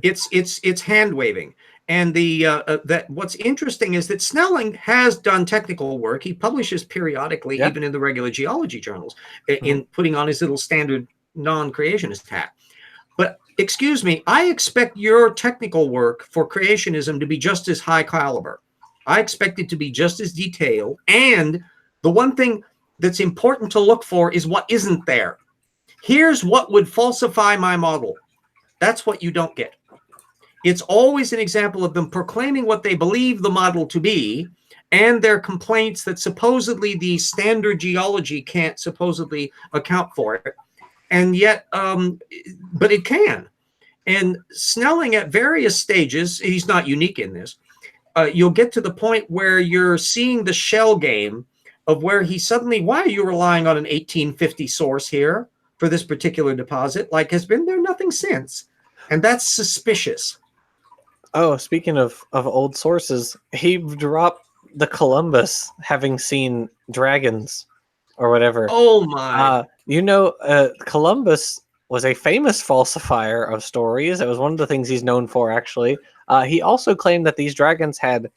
It's hand waving. And that what's interesting is that Snelling has done technical work. He publishes periodically, even in the regular geology journals, in putting on his little standard non-creationist hat. But excuse me, I expect your technical work for creationism to be just as high caliber. I expect it to be just as detailed. And the one thing that's important to look for is what isn't there. Here's what would falsify my model. That's what you don't get. It's always an example of them proclaiming what they believe the model to be and their complaints that supposedly the standard geology can't supposedly account for it. And yet, but it can. And Snelling at various stages, he's not unique in this, you'll get to the point where you're seeing the shell game of where he suddenly, why are you relying on an 1850 source here for this particular deposit? Like, has been there nothing since. And that's suspicious. Oh, speaking of old sources, he dropped the Columbus having seen dragons or whatever. Oh my. Columbus was a famous falsifier of stories. It was one of the things he's known for, actually. He also claimed that these dragons had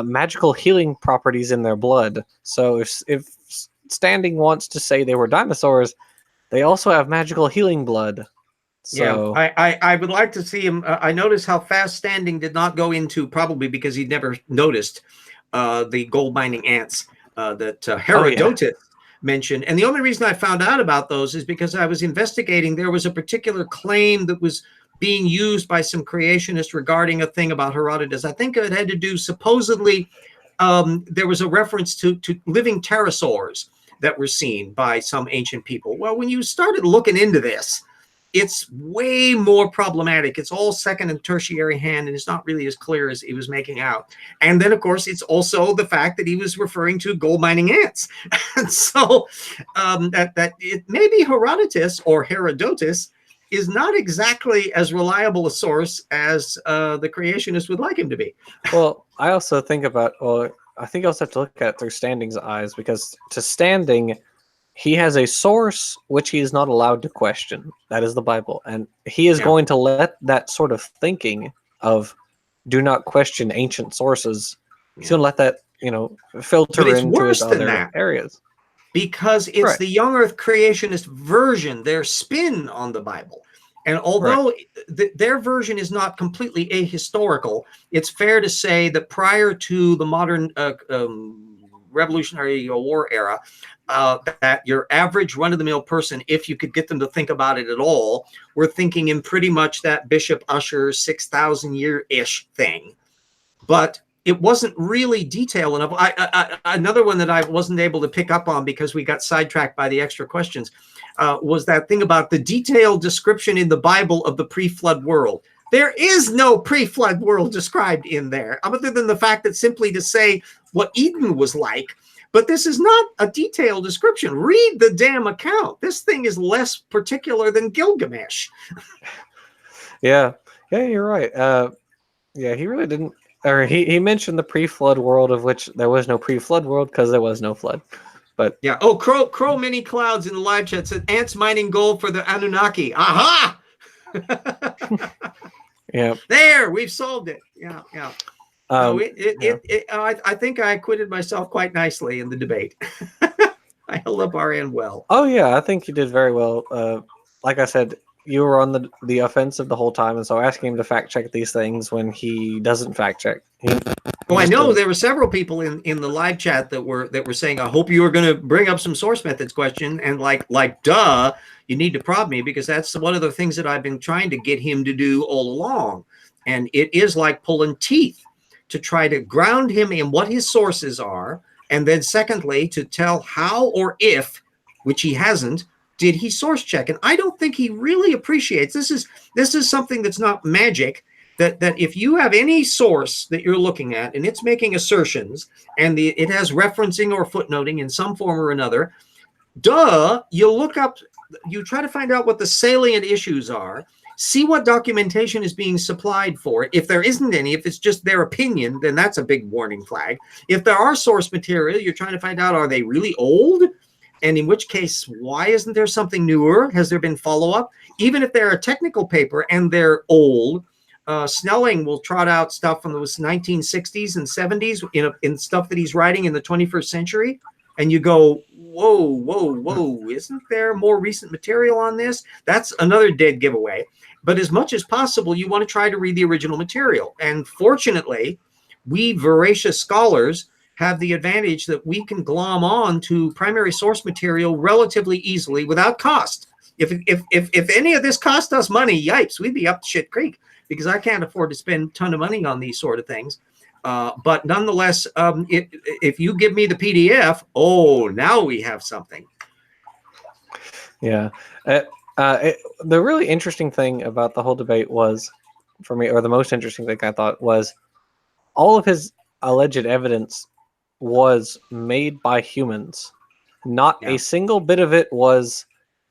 magical healing properties in their blood. So if Standing wants to say they were dinosaurs, they also have magical healing blood. So, yeah, I would like to see him. I noticed how fast Standing did not go into, probably because he'd never noticed the gold mining ants that Herodotus mentioned. And the only reason I found out about those is because I was investigating. There was a particular claim that was being used by some creationists regarding a thing about Herodotus. I think it had to do, supposedly, there was a reference to living pterosaurs that were seen by some ancient people. Well, when you started looking into this, it's way more problematic. It's all second and tertiary hand, and it's not really as clear as he was making out. And then, of course, it's also the fact that he was referring to gold mining ants. And so that it maybe Herodotus or Herodotus is not exactly as reliable a source as the creationist would like him to be. Well, I also think about, I think I also have to look at it through Standing's eyes, because to Standing, he has a source which he is not allowed to question. That is the Bible. And he is going to let that sort of thinking of do not question ancient sources, he's going to let that, filter into his other areas. Because it's the young earth creationist version, their spin on the Bible. And although their version is not completely ahistorical, it's fair to say that prior to the modern Revolutionary War era, that your average run-of-the-mill person, if you could get them to think about it at all, were thinking in pretty much that Bishop Ussher 6,000-year-ish thing. But it wasn't really detailed enough. Another one that I wasn't able to pick up on because we got sidetracked by the extra questions was that thing about the detailed description in the Bible of the pre-flood world. There is no pre-flood world described in there, other than the fact that simply to say what Eden was like. But this is not a detailed description. Read the damn account. This thing is less particular than Gilgamesh. Yeah, you're right. He really didn't. Or he mentioned the pre-flood world, of which there was no pre-flood world because there was no flood. But yeah. Oh, Crow Mini Clouds in the live chat said ants mining gold for the Anunnaki. Aha! yeah, There, we've solved it. Yeah, yeah. No, yeah. I think I acquitted myself quite nicely in the debate. I held up our end well. Oh yeah, I think you did very well. Like I said, you were on the offensive the whole time, and so asking him to fact check these things when he doesn't fact check. I know there were several people in the live chat that were saying, "I hope you were going to bring up some source methods question," and like duh, you need to prod me because that's one of the things that I've been trying to get him to do all along, and it is like pulling teeth to try to ground him in what his sources are, and then secondly to tell how or if, which he hasn't, did he source check, and I don't think he really appreciates this is something that's not magic. That if you have any source that you're looking at and it's making assertions and it has referencing or footnoting in some form or another, you look up, you try to find out what the salient issues are, see what documentation is being supplied for it. If there isn't any, if it's just their opinion, then that's a big warning flag. If there are source material, you're trying to find out, are they really old? And in which case, why isn't there something newer? Has there been follow-up? Even if they're a technical paper and they're old, Snelling will trot out stuff from the 1960s and 70s in stuff that he's writing in the 21st century. And you go, whoa, isn't there more recent material on this? That's another dead giveaway. But as much as possible, you want to try to read the original material. And fortunately, we voracious scholars have the advantage that we can glom on to primary source material relatively easily without cost. If any of this cost us money, yipes, we'd be up shit creek, because I can't afford to spend a ton of money on these sort of things. But nonetheless, if you give me the PDF, now we have something. Yeah. The really interesting thing about the whole debate was, for me, or the most interesting thing I thought was, all of his alleged evidence was made by humans. Not a single bit of it was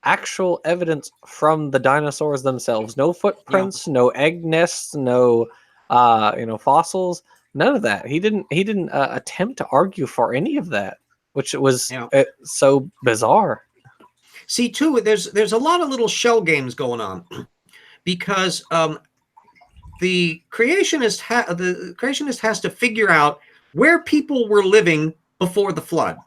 actual evidence from the dinosaurs themselves. No footprints, no egg nests, no fossils, none of that. He didn't attempt to argue for any of that, which was so bizarre. See, too, there's a lot of little shell games going on, because the creationist has to figure out where people were living before the flood.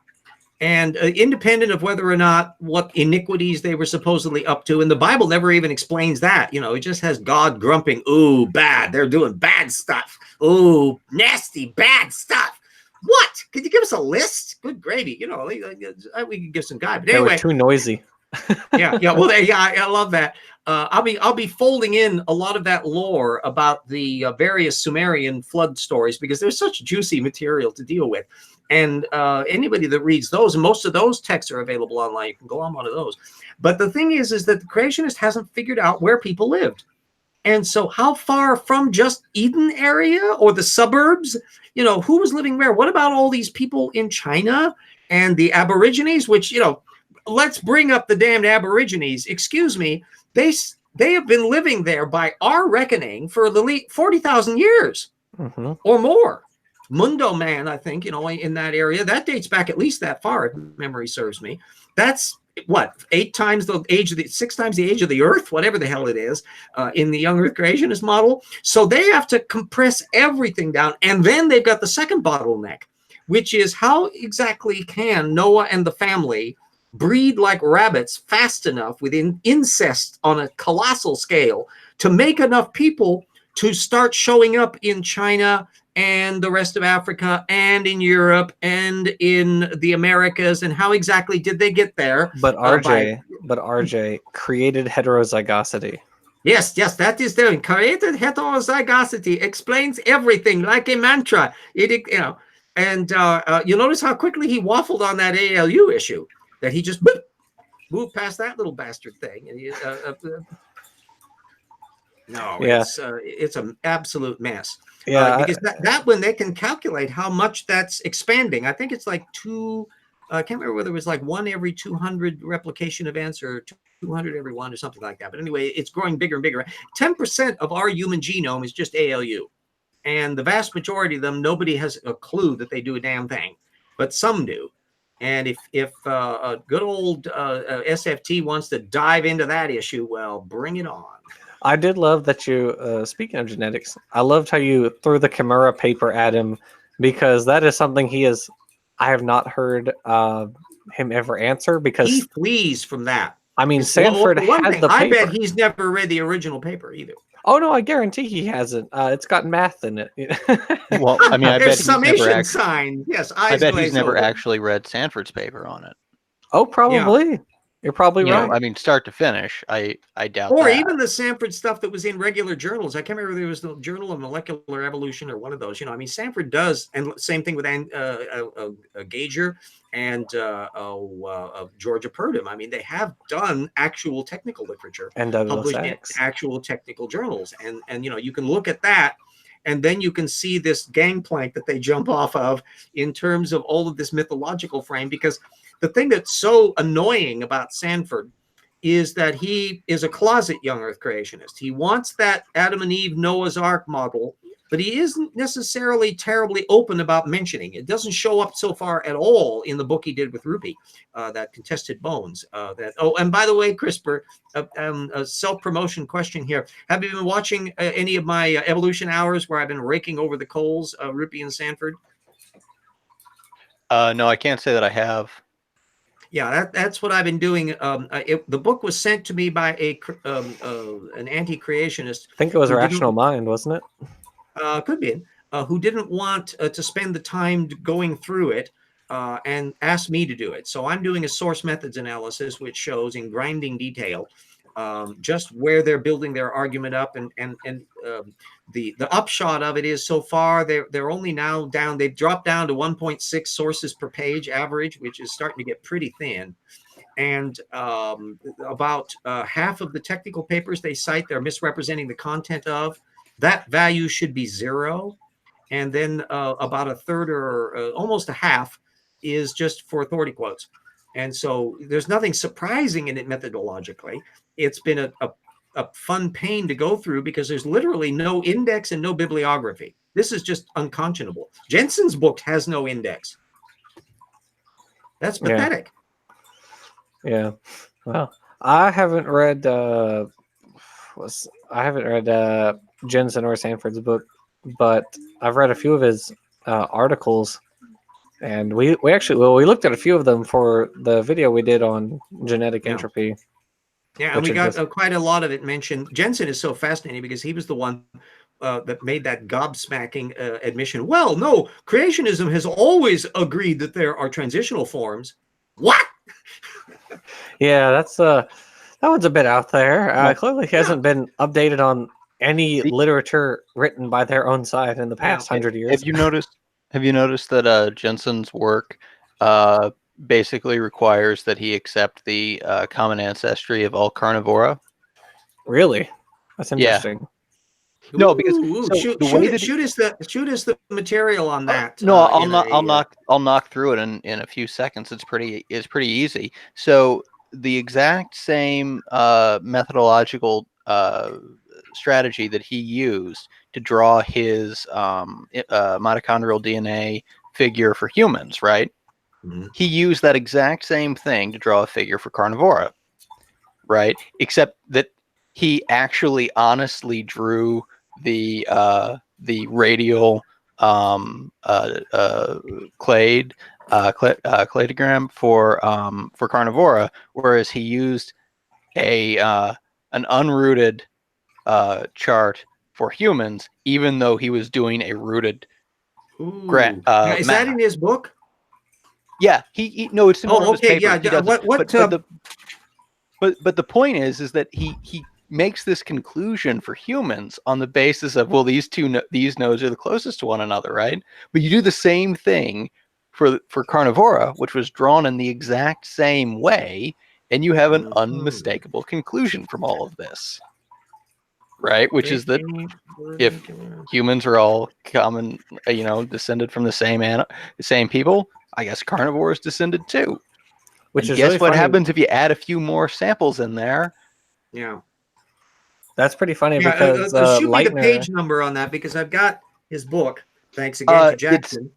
And independent of whether or not what iniquities they were supposedly up to. And the Bible never even explains that. It just has God grumping, ooh, bad. They're doing bad stuff. Ooh, nasty, bad stuff. What? Could you give us a list? Good gravy. We could give some guide. But anyway, they were too noisy. yeah. Well, I love that. I'll be folding in a lot of that lore about the various Sumerian flood stories, because there's such juicy material to deal with. And anybody that reads those, and most of those texts are available online. You can go on one of those. But the thing is that the creationist hasn't figured out where people lived. And so how far from just Eden area or the suburbs, who was living where? What about all these people in China and the Aborigines, which, let's bring up the damned Aborigines. Excuse me. They have been living there by our reckoning for the 40,000 years or more. Mundo Man, I think, in that area, that dates back at least that far, if memory serves me. That's what, 6 times the age of the Earth, whatever the hell it is, in the young Earth creationist model. So they have to compress everything down. And then they've got the second bottleneck, which is how exactly can Noah and the family breed like rabbits fast enough with incest on a colossal scale to make enough people to start showing up in China and the rest of Africa and in Europe and in the Americas, and how exactly did they get there? But RJ created heterozygosity. Yes, that is there. Created heterozygosity explains everything like a mantra. And you notice how quickly he waffled on that ALU issue, that he just moved past that little bastard thing. And it's an absolute mess. Because that one, they can calculate how much that's expanding. I think it's like I can't remember whether it was like 1 every 200 replication events or 200 every 1 or something like that. But anyway, it's growing bigger and bigger. 10% of our human genome is just ALU. And the vast majority of them, nobody has a clue that they do a damn thing, but some do. And if a good old SFT wants to dive into that issue, well, bring it on. I did love that you, speaking of genetics, I loved how you threw the Chimera paper at him, because that is something I have not heard him ever answer, He because, flees from that. I mean, Well, Sanford for one had thing, the I bet paper. he's never read the original paper either. Oh, no, I guarantee he hasn't. It's got math in it. Well, I mean, I bet There's he's never summation actually. signs. Yes, I eyes bet he's glaze never over. actually read Sanford's paper on it. Oh, probably. You're probably You know, right. I mean, start to finish, I doubt Or that. even the Sanford stuff that was in regular journals. I can't remember if there was the Journal of Molecular Evolution or one of those. You know, I mean, Sanford does, and same thing with Gager and Georgia Purdom. I mean, they have done actual technical literature And Douglas published in Adams. actual technical journals, and you know, you can look at that. And then you can see this gangplank that they jump off of in terms of all of this mythological frame, because the thing that's so annoying about Sanford is that he is a closet young earth creationist. He wants that Adam and Eve Noah's Ark model, but he isn't necessarily terribly open about mentioning it. Doesn't show up so far at all in the book he did with Rupi, that Contested Bones. Oh, and by the way, CRISPR, a self-promotion question here. Have you been watching any of my evolution hours where I've been raking over the coals, Rupi and Sanford? No, I can't say that I have. Yeah, that's what I've been doing. The book was sent to me by an anti-creationist. I think it was who Rational Mind, wasn't it? could be, who didn't want to spend the time going through it, and asked me to do it. So I'm doing a source methods analysis, which shows in grinding detail just where they're building their argument up, and the upshot of it is, so far they're only now down. They've dropped down to 1.6 sources per page average, which is starting to get pretty thin. And about half of the technical papers they cite, they're misrepresenting the content of. That value should be 0. And then about a third or almost a half is just for authority quotes. And so there's nothing surprising in it methodologically. It's been a fun pain to go through, because there's literally no index and no bibliography. This is just unconscionable. Jensen's book has no index. That's pathetic. Yeah. Well, I haven't read Jensen or Sanford's book, but I've read a few of his articles, and we looked at a few of them for the video we did on genetic entropy. Yeah, and we got quite a lot of it mentioned. Jensen is so fascinating because he was the one that made that gobsmacking admission. Well, no, creationism has always agreed that there are transitional forms. What? Yeah, that one's a bit out there. Clearly, he hasn't been updated on any literature written by their own side in the past 100 years. Have you noticed that Jensen's work basically requires that he accept the common ancestry of all carnivora? Really? That's interesting. Yeah. No, because shoot us the material on that. No, I'll knock through it in a few seconds. It's pretty easy. So the exact same methodological strategy that he used to draw his mitochondrial DNA figure for humans, right? Mm-hmm. He used that exact same thing to draw a figure for carnivora, right? Except that he actually honestly drew the radial cladogram for carnivora, whereas he used an unrooted chart for humans, even though he was doing a rooted. Now, is that in his book? Yeah, he no, it's in one of his papers. Yeah. But the point is that he makes this conclusion for humans on the basis of, well, these nodes are the closest to one another, right? But you do the same thing for carnivora, which was drawn in the exact same way, and you have an unmistakable conclusion from all of this, right? Which is that if humans are all common, descended from the same people, I guess carnivores descended too. Which is guess really what happens if you add a few more samples in there? Yeah. That's pretty funny because shoot me the page number on that, because I've got his book. Thanks again to Jackson.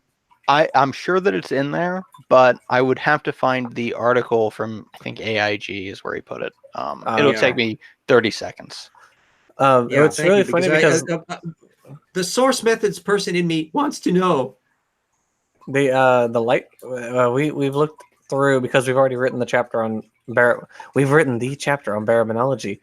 I'm sure that it's in there, but I would have to find the article from, I think AIG is where he put it. It'll Yeah. take me 30 seconds. Yeah, It's thank really you, funny because because the source methods person in me wants to know. the light we've looked through because we've already written the chapter on we've written the chapter on barrowmanology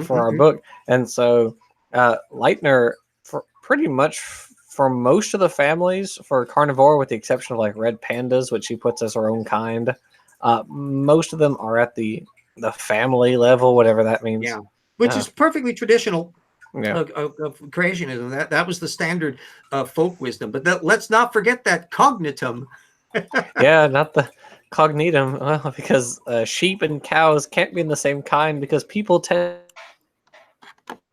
for our book, and so Leitner, for pretty much for most of the families for carnivore, with the exception of like red pandas, which he puts as our own kind, most of them are at the family level, whatever that means. Yeah, which is perfectly traditional Yeah. of creationism. That was the standard folk wisdom. But let's not forget that cognitum. Yeah, not the cognitum, well, because sheep and cows can't be in the same kind because people tend.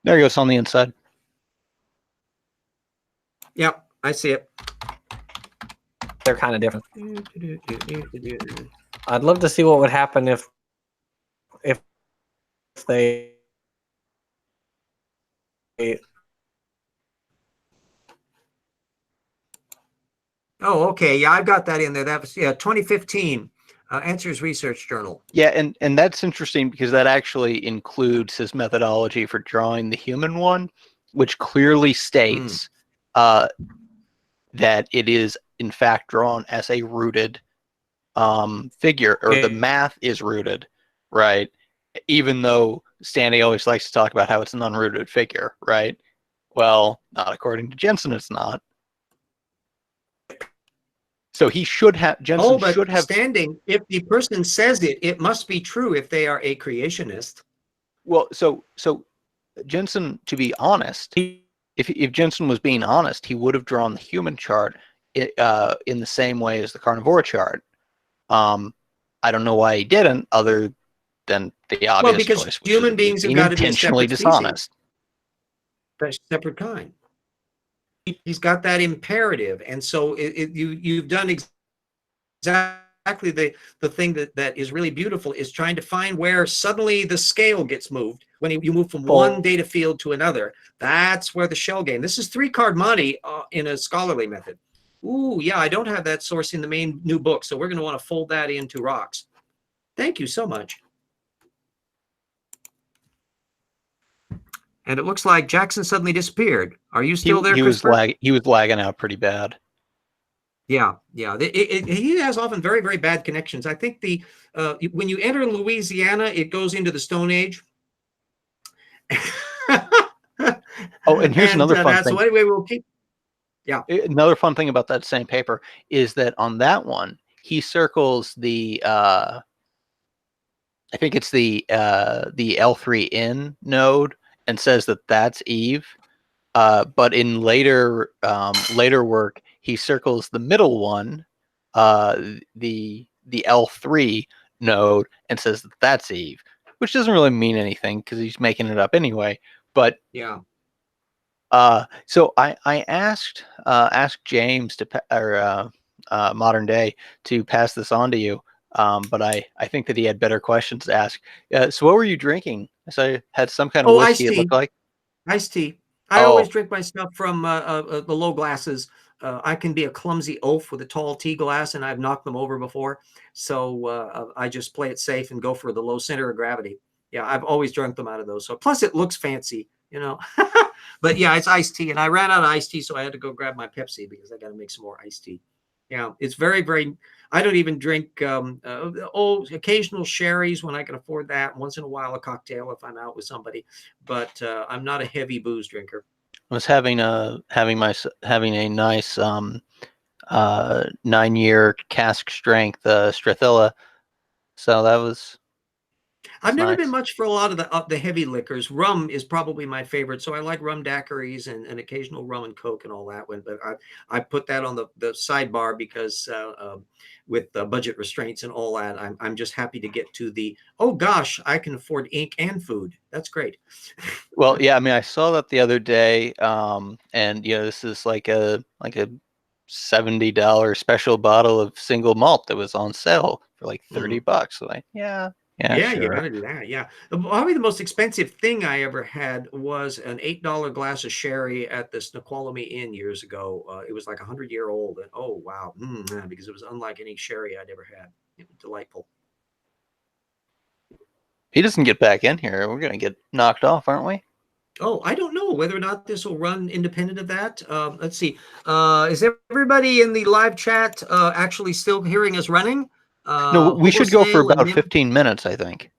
There you go. It's on the inside. Yep, I see it. They're kind of different. I'd love to see what would happen if they. Oh, okay. Yeah, I've got that in there. That was 2015 Answers Research Journal. Yeah, and that's interesting because that actually includes his methodology for drawing the human one, which clearly states that it is in fact drawn as a rooted figure, or the math is rooted, right? Even though Stanley always likes to talk about how it's an unrooted figure, right? Well, not according to Jensen, it's not. So he should have, Jensen should have. Standing, if the person says it, it must be true if they are a creationist. Well, so Jensen, to be honest, if Jensen was being honest, he would have drawn the human chart in the same way as the carnivore chart. I don't know why he didn't, other than the obvious because choice, which human is beings have being got to be a intentionally separate species. dishonest. A separate kind. He's got that imperative, and so you've done exactly the thing that is really beautiful, is trying to find where suddenly the scale gets moved when you move from one data field to another. That's where the shell game. This is 3-card Monty in a scholarly method. Ooh, yeah, I don't have that source in the main new book, so we're going to want to fold that into rocks. Thank you so much. And it looks like Jackson suddenly disappeared. Are you still there, Christopher? He was lagging out pretty bad. Yeah. He has often very, very bad connections. I think when you enter Louisiana, it goes into the Stone Age. Oh, and here's another fun thing. So anyway, we'll keep. Yeah. Another fun thing about that same paper is that on that one, he circles the I think it's the L3N node and says that that's Eve. But in later work, he circles the middle one, the L3 node, and says that that's Eve, which doesn't really mean anything because he's making it up anyway. But yeah. So I asked James or Modern Day to pass this on to you, but I think that he had better questions to ask. So what were you drinking? So I had some kind of whiskey. It looked like iced tea. I always drink my stuff from the low glasses. I can be a clumsy oaf with a tall tea glass, and I've knocked them over before. So I just play it safe and go for the low center of gravity. Yeah, I've always drunk them out of those. So plus it looks fancy, you know. But yeah, it's iced tea, and I ran out of iced tea, so I had to go grab my Pepsi because I got to make some more iced tea. Yeah, it's very, very. I don't even drink occasional sherries when I can afford that. Once in a while, a cocktail if I'm out with somebody, but I'm not a heavy booze drinker. I was having a nice 9-year cask strength Strathilla, so that was. I've never been much for a lot of the heavy liquors. Rum is probably my favorite, so I like rum daiquiris and occasional rum and Coke and all that one. But I put that on the sidebar because with budget restraints and all that, I'm just happy to get to the, oh gosh, I can afford ink and food. That's great. Well, yeah, I mean, I saw that the other day, and this is like a $70 special bottle of single malt that was on sale for like $30. So yeah. Yeah, you sure. got to do that. Yeah. Probably the most expensive thing I ever had was an $8 glass of sherry at the Snoqualmie Inn years ago. It was like 100-year-old. And oh, wow. Because it was unlike any sherry I'd ever had. It was delightful. He doesn't get back in here. We're going to get knocked off, aren't we? Oh, I don't know whether or not this will run independent of that. Let's see. Is everybody in the live chat actually still hearing us running? No, we should go for Hobosale and about 15 minutes, I think.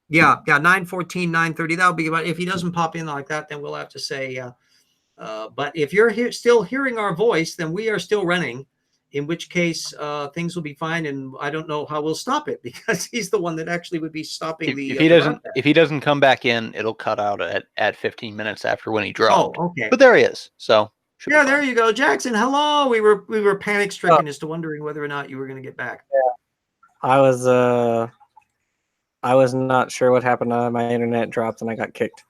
Yeah, 9:14, 9:30. That'll be about. If he doesn't pop in like that, then we'll have to say. But if you're still hearing our voice, then we are still running. In which case, things will be fine, and I don't know how we'll stop it because he's the one that actually would be stopping If he doesn't come back in, it'll cut out at 15 minutes after when he dropped. Oh, okay. But there he is. So yeah, there you go, Jackson. Hello. We were panic stricken as to wondering whether or not you were going to get back. Yeah, I was not sure what happened. My internet dropped and I got kicked.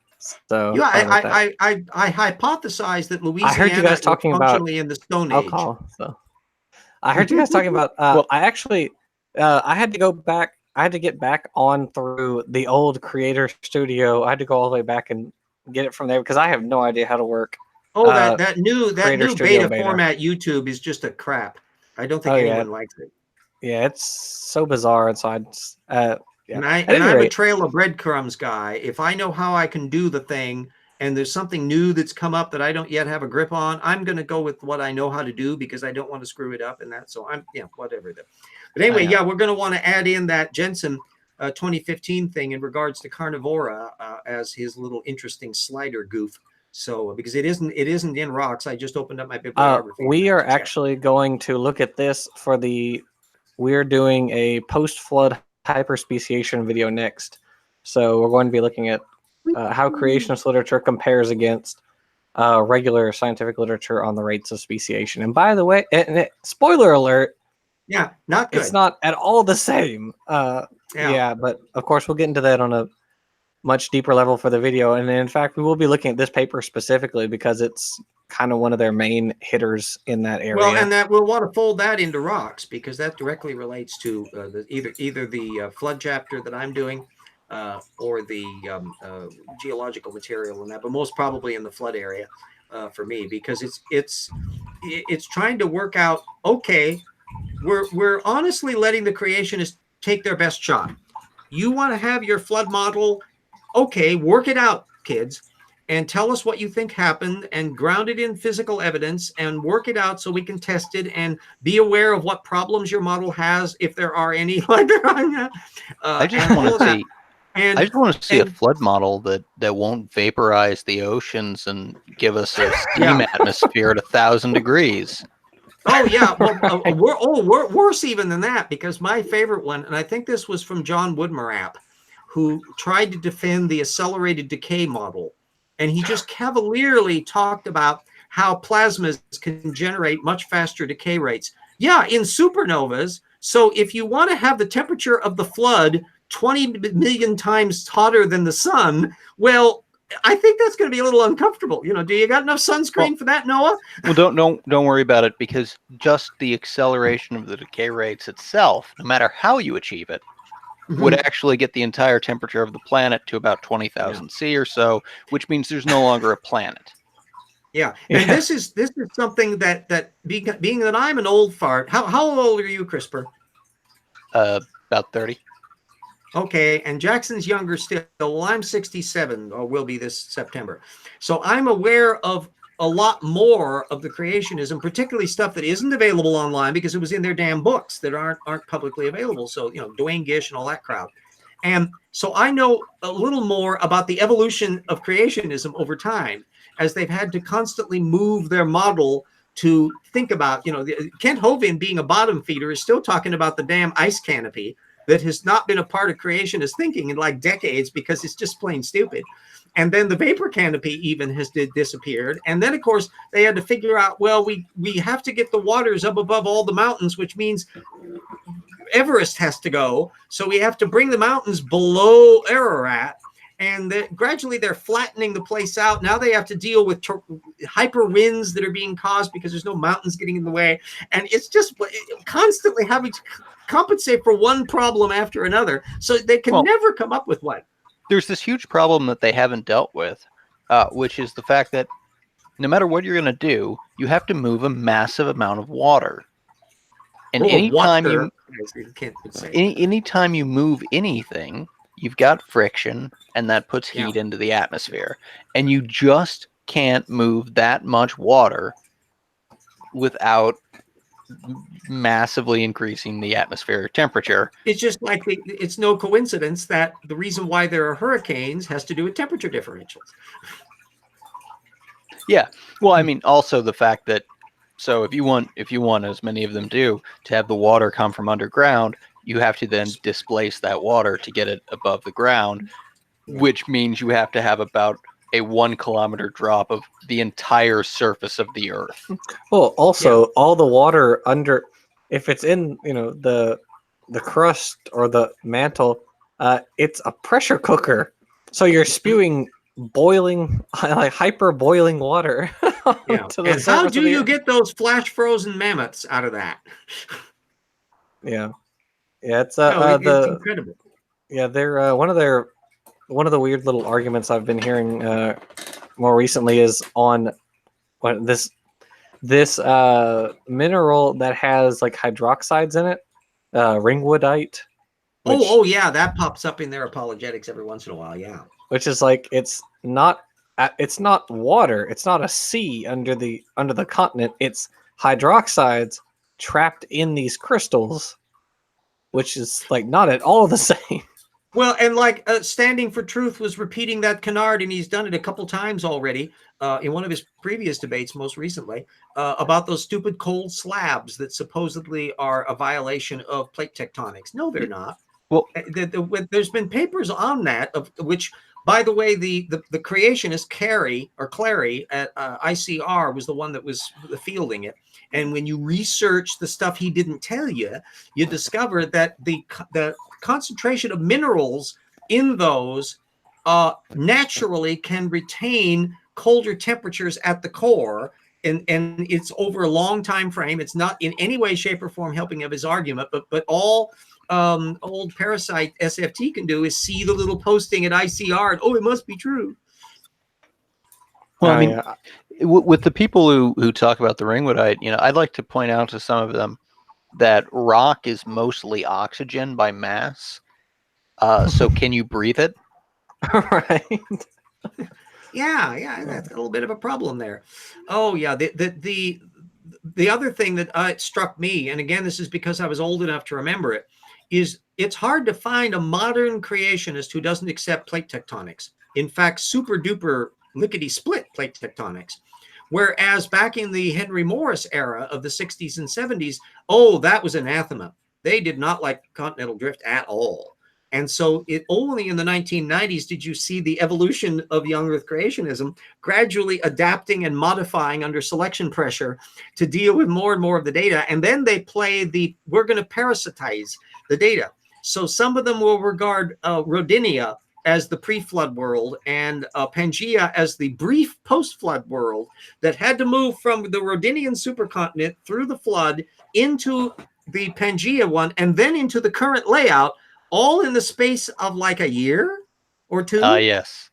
So yeah, I hypothesized that Louisiana I heard you guys talking about in the Stone Age. alcohol. So I heard you guys talking about. Well, I actually I had to go back. I had to get back on through the old Creator Studio. I had to go all the way back and get it from there because I have no idea how to work. Oh, that new Studio beta format YouTube is just a crap. I don't think anyone likes it. Yeah, it's so bizarre, and so yeah. And I'm a trail of breadcrumbs guy. If I know how I can do the thing and there's something new that's come up that I don't yet have a grip on, I'm going to go with what I know how to do because I don't want to screw it up. And that, so I'm, whatever. But anyway, we're going to want to add in that Jensen 2015 thing in regards to Carnivora as his little interesting slider goof. So because it isn't in rocks. I just opened up my bibliography. We are actually going to look at this for we're doing a post-flood hyperspeciation video next. So we're going to be looking at how creationist literature compares against regular scientific literature on the rates of speciation. And by the way, spoiler alert, not good. It's not at all the same. Yeah, but of course we'll get into that on a much deeper level for the video. And in fact, we will be looking at this paper specifically because it's kind of one of their main hitters in that area. Well, and that we'll want to fold that into rocks because that directly relates to either the flood chapter that I'm doing or the geological material in that, but most probably in the flood area for me because it's trying to work out. Okay, we're honestly letting the creationists take their best shot. You want to have your flood model? Okay, work it out, kids. And tell us what you think happened and ground it in physical evidence and work it out so we can test it and be aware of what problems your model has, if there are any. Like I just want to see a flood model that won't vaporize the oceans and give us a steam atmosphere at 1,000 degrees. Oh yeah, we're worse even than that because my favorite one, and I think this was from John Woodmarapp, who tried to defend the accelerated decay model. And he just cavalierly talked about how plasmas can generate much faster decay rates. Yeah, in supernovas. So if you want to have the temperature of the flood 20 million times hotter than the sun, well, I think that's going to be a little uncomfortable. Do you got enough sunscreen for that, Noah? Well, don't worry about it because just the acceleration of the decay rates itself, no matter how you achieve it, would actually get the entire temperature of the planet to about 20,000 C or so, which means there's no longer a planet. Yeah, and this is something that being that I'm an old fart. How old are you, CRISPR? About 30. Okay, and Jackson's younger still. Well, I'm 67, or will be this September. So I'm aware of a lot more of the creationism, particularly stuff that isn't available online because it was in their damn books that aren't publicly available. So, Dwayne Gish and all that crowd. And so I know a little more about the evolution of creationism over time as they've had to constantly move their model to think about, Kent Hovind being a bottom feeder is still talking about the damn ice canopy that has not been a part of creationist thinking in like decades because it's just plain stupid. And then the vapor canopy even has disappeared. And then, of course, they had to figure out, well, we have to get the waters up above all the mountains, which means Everest has to go. So we have to bring the mountains below Ararat. and gradually they're flattening the place out. Now they have to deal with hyper winds that are being caused because there's no mountains getting in the way, and it's just constantly having to compensate for one problem after another. So they can never come up with one. There's this huge problem that they haven't dealt with, which is the fact that no matter what you're going to do, you have to move a massive amount of water. And anytime you move anything, you've got friction, and that puts heat into the atmosphere. And you just can't move that much water without massively increasing the atmospheric temperature. It's just like it's no coincidence that the reason why there are hurricanes has to do with temperature differentials. Yeah. Well, I mean, also the fact that, so if you want, as many of them do, to have the water come from underground, you have to then displace that water to get it above the ground, which means you have to have about a 1 kilometer drop of the entire surface of the earth. Well, also all the water under, if it's in, the crust or the mantle, it's a pressure cooker. So you're spewing boiling, like hyper boiling water. And how do you get those flash frozen mammoths out of that? It's it's incredible. Yeah, they're one of the weird little arguments I've been hearing more recently is on this mineral that has like hydroxides in it, ringwoodite. Yeah, that pops up in their apologetics every once in a while. Yeah, which is like it's not water, it's not a sea under the continent, it's hydroxides trapped in these crystals, which is like not at all the same. Well, and like Standing for Truth was repeating that canard, and he's done it a couple times already in one of his previous debates, most recently, about those stupid cold slabs that supposedly are a violation of plate tectonics. No, they're not. Well, there's been papers on that, of which, by the way, the creationist Clary at ICR was the one that was fielding it. And when you research the stuff he didn't tell you, you discover that the concentration of minerals in those naturally can retain colder temperatures at the core, and it's over a long time frame. It's not in any way, shape, or form helping of his argument, but all old parasite SFT can do is see the little posting at ICR and it must be true. Well, I mean, with the people who talk about the ringwoodite, I'd like to point out to some of them that rock is mostly oxygen by mass. So can you breathe it? Right. Yeah, that's a little bit of a problem there. Oh yeah, the other thing that struck me, and again, this is because I was old enough to remember it, is it's hard to find a modern creationist who doesn't accept plate tectonics. In fact, super duper lickety split plate tectonics. Whereas back in the Henry Morris era of the 60s and 70s, that was anathema. They did not like continental drift at all. And so only in the 1990s did you see the evolution of young earth creationism gradually adapting and modifying under selection pressure to deal with more and more of the data. And then they play we're going to parasitize the data. So some of them will regard Rodinia as the pre-flood world and Pangaea as the brief post-flood world that had to move from the Rodinian supercontinent through the flood into the Pangaea one and then into the current layout, all in the space of like a year or two. Yes.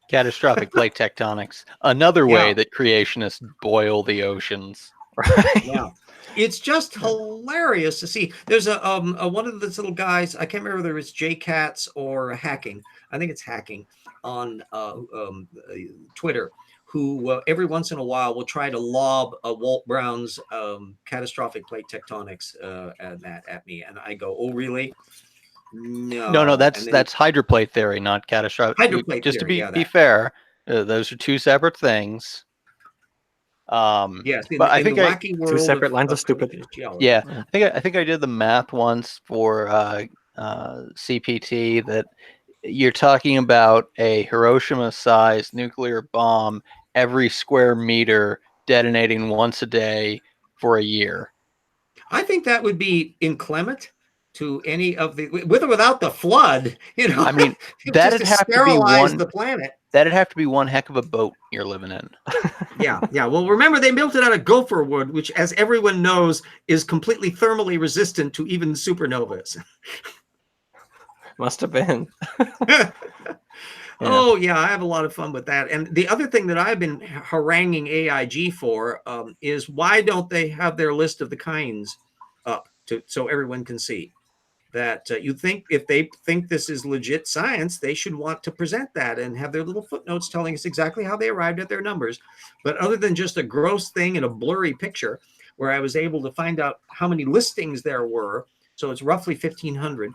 Catastrophic plate tectonics. Another way that creationists boil the oceans. Right. Yeah. It's just hilarious to see. There's a one of those little guys, I can't remember whether it's JCats or Hacking. I think it's Hacking on Twitter, who every once in a while will try to lob Walt Brown's catastrophic plate tectonics at me, and I go, "Oh, really? No, that's hydroplate theory, not catastrophic. Hydroplate just theory, to be fair, those are two separate things. Yes, but I think the wacky world two separate lines of stupid. Geology. Yeah, I think I did the math once for CPT that you're talking about a Hiroshima-sized nuclear bomb every square meter detonating once a day for a year. I think that would be inclement. to any of the, with or without the flood, you know. I mean, it that'd just have to be sterilized one. the planet. That'd have to be one heck of a boat you're living in. Yeah. Well, remember they built it out of gopher wood, which, as everyone knows, is completely thermally resistant to even supernovas. Must have been. Oh, yeah, I have a lot of fun with that. And the other thing that I've been haranguing AIG for is, why don't they have their list of the kinds up so everyone can see? That you think, if they think this is legit science, they should want to present that and have their little footnotes telling us exactly how they arrived at their numbers. But other than just a gross thing and a blurry picture, where I was able to find out how many listings there were, so it's roughly 1,500,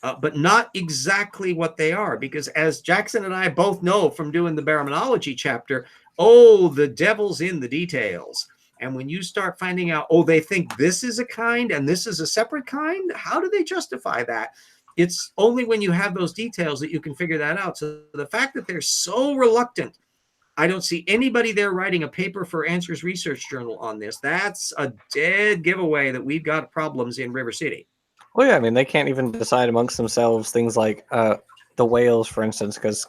but not exactly what they are, because as Jackson and I both know from doing the Barrowmanology chapter, the devil's in the details. And when you start finding out, they think this is a kind and this is a separate kind, how do they justify that? It's only when you have those details that you can figure that out. So the fact that they're so reluctant, I don't see anybody there writing a paper for Answers Research Journal on this. That's a dead giveaway that we've got problems in River City. Well, yeah, I mean, they can't even decide amongst themselves things like the whales, for instance, because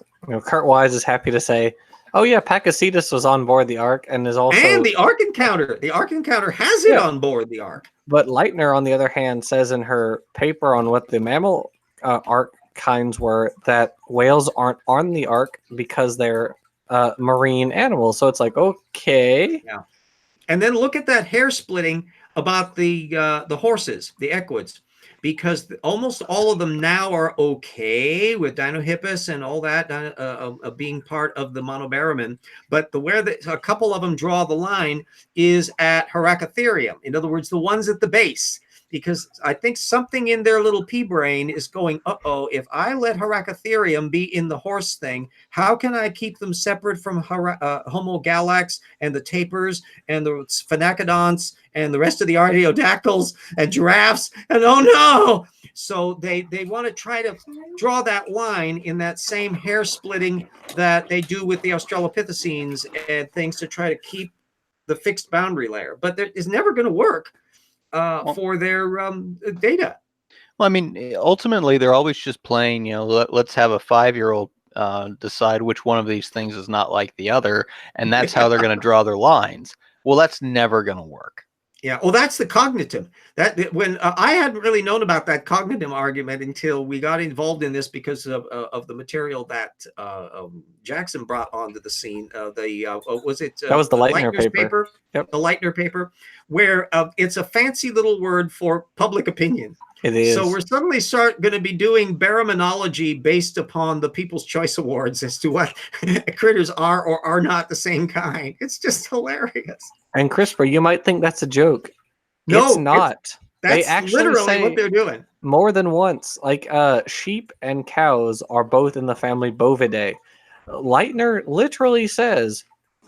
Kurt Wise is happy to say, oh yeah, Pakicetus was on board the Ark and is also... And the Ark Encounter. The Ark Encounter has it on board the Ark. But Leitner, on the other hand, says in her paper on what the mammal Ark kinds were that whales aren't on the Ark because they're marine animals. So it's like, okay. Yeah. And then look at that hair splitting about the horses, the equids, because almost all of them now are okay with Dinohippus and all that being part of the monobarrowman. But a couple of them draw the line is at Heracitherium. In other words, the ones at the base. Because I think something in their little pea brain is going, if I let Heracitherium be in the horse thing, how can I keep them separate from Homo galax and the tapirs and the phenacodonts and the rest of the artiodactyls and giraffes? And no! So they want to try to draw that line in that same hair splitting that they do with the Australopithecines and things to try to keep the fixed boundary layer. But that is never going to work. For their data. Well, I mean, ultimately, they're always just playing, let's have a 5-year-old decide which one of these things is not like the other, and that's how they're going to draw their lines. Well, that's never going to work. Yeah, well, that's the cognitive. That when I hadn't really known about that cognitive argument until we got involved in this because of the material that Jackson brought onto the scene. Was it? That was the Leitner Leitner's paper. Yep. The Leitner paper, where it's a fancy little word for public opinion. It is. So we're suddenly going to be doing Barrowmanology based upon the People's Choice Awards as to what critters are or are not the same kind. It's just hilarious. And CRISPR, you might think that's a joke. No, it's not. That's they actually literally say what they're doing. More than once. Like sheep and cows are both in the family Bovidae. Leitner literally says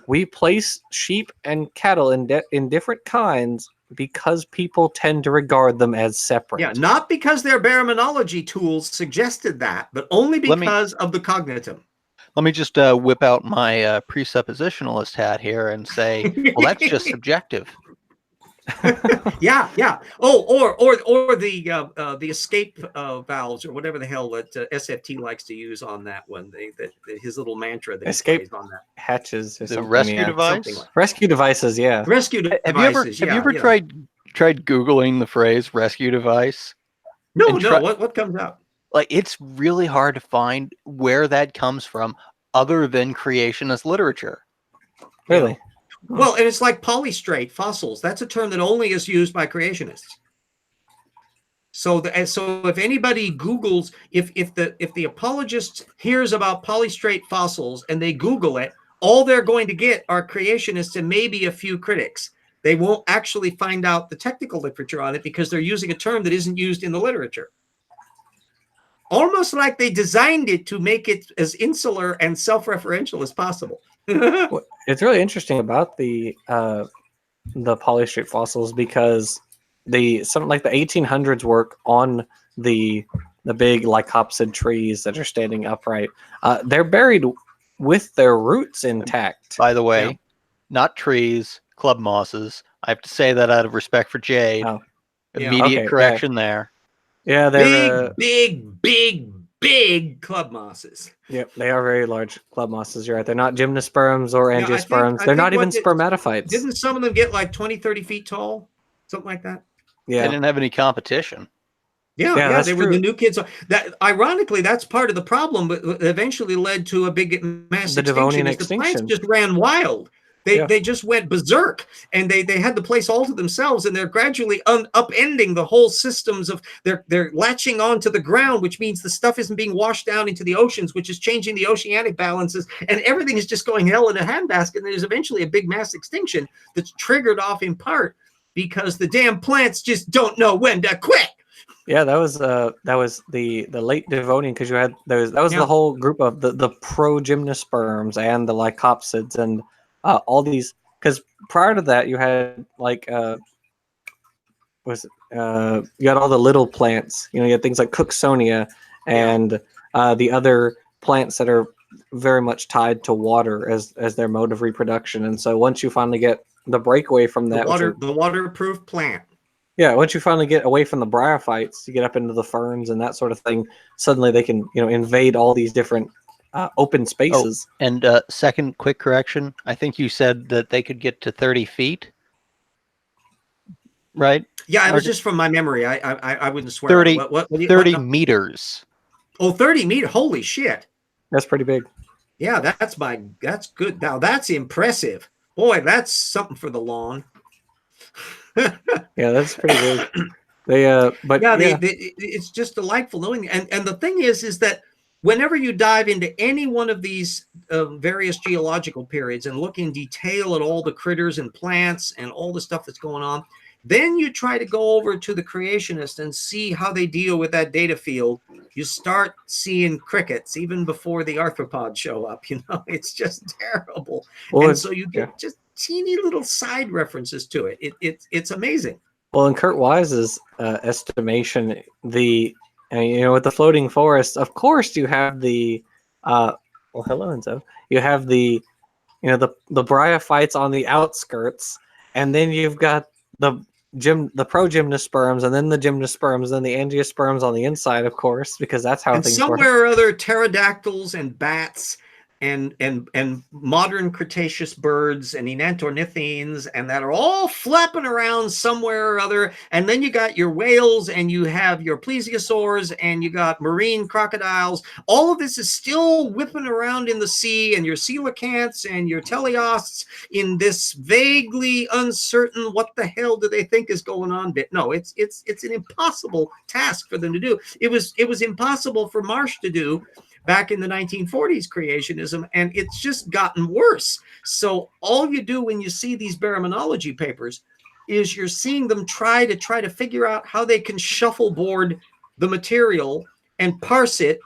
we place sheep and cattle in different kinds because people tend to regard them as separate. Yeah, not because their Barrowmanology tools suggested that, but only because of the cognitive. Let me just whip out my presuppositionalist hat here and say, well, that's just subjective. Yeah. Or the escape valves or whatever the hell that SFT likes to use on that one. His little mantra that escape on that hatches. Or the rescue device. Like rescue devices. Yeah. Rescue devices. Have you ever tried Googling the phrase rescue device? No. What comes up? Like, it's really hard to find where that comes from other than creationist literature. Really? Well, and it's like polystrate fossils. That's a term that only is used by creationists. So if anybody Googles, if the apologist hears about polystrate fossils and they Google it, all they're going to get are creationists and maybe a few critics. They won't actually find out the technical literature on it because they're using a term that isn't used in the literature. Almost like they designed it to make it as insular and self-referential as possible. It's really interesting about the polystrate fossils because something like the 1800s work on the big lycopsid trees that are standing upright. They're buried with their roots intact. By the way, not trees, club mosses. I have to say that out of respect for Jade. Oh. Immediate correction there. Yeah, they're Big club mosses. yep, they are very large club mosses. You're right. They're not gymnosperms or Yeah, angiosperms. I They're think not even spermatophytes. didn't some of them get like 20, 30 feet tall? Something like that. They Yeah, didn't have any competition. Yeah, that's they were the true. new kids. That ironically, that's part of the problem, but eventually led to a big mass The extinction. Devonian Is the plants extinction. just ran wild? Yeah. They just went berserk, and they had the place all to themselves, and they're gradually upending the whole systems of they're latching onto the ground, which means the stuff isn't being washed down into the oceans, which is changing the oceanic balances, and everything is just going hell in a handbasket. And there's eventually a big mass extinction that's triggered off in part because the damn plants just don't know when to quit. Yeah, that was the late Devonian because you had that was Yeah. the whole group of the progymnosperms and the lycopsids and all these because prior to that you had like you had all the little plants, you had things like Cooksonia and the other plants that are very much tied to water as their mode of reproduction. And so once you finally get the breakaway from that, the waterproof plant. Yeah, once you finally get away from the bryophytes, you get up into the ferns and that sort of thing. Suddenly, they can invade all these different open spaces. Oh, and second quick correction. I think you said that they could get to 30 feet, right? Yeah, it was just from my memory. I wouldn't swear. 30, What 30 meters. Oh, 30 meters. Holy shit. That's pretty big. Yeah, that's good. Now that's impressive. Boy, that's something for the lawn. Yeah, that's pretty big. It's just delightful knowing. And the thing is that whenever you dive into any one of these various geological periods and look in detail at all the critters and plants and all the stuff that's going on, then you try to go over to the creationist and see how they deal with that data field. You start seeing crickets even before the arthropods show up. It's just terrible. Well, and so you get just teeny little side references to it. It's amazing. Well, in Kurt Wise's estimation, with the floating forest, of course you have the well, hello, Enzo. You have the bryophytes on the outskirts, and then you've got the progymnosperms, and then the gymnosperms, and then the angiosperms on the inside, of course, because that's how things work. And somewhere or other, pterodactyls and bats and modern Cretaceous birds and enantornithines, and that are all flapping around somewhere or other. And then you got your whales, and you have your plesiosaurs, and you got marine crocodiles. All of this is still whipping around in the sea, and your coelacanths and your teleosts in this vaguely uncertain what the hell do they think is going on bit. No, it's an impossible task for them to do. It was impossible for Marsh to do back in the 1940s creationism, and it's just gotten worse. So all you do when you see these barrowmanology papers is you're seeing them try to figure out how they can shuffleboard the material and parse it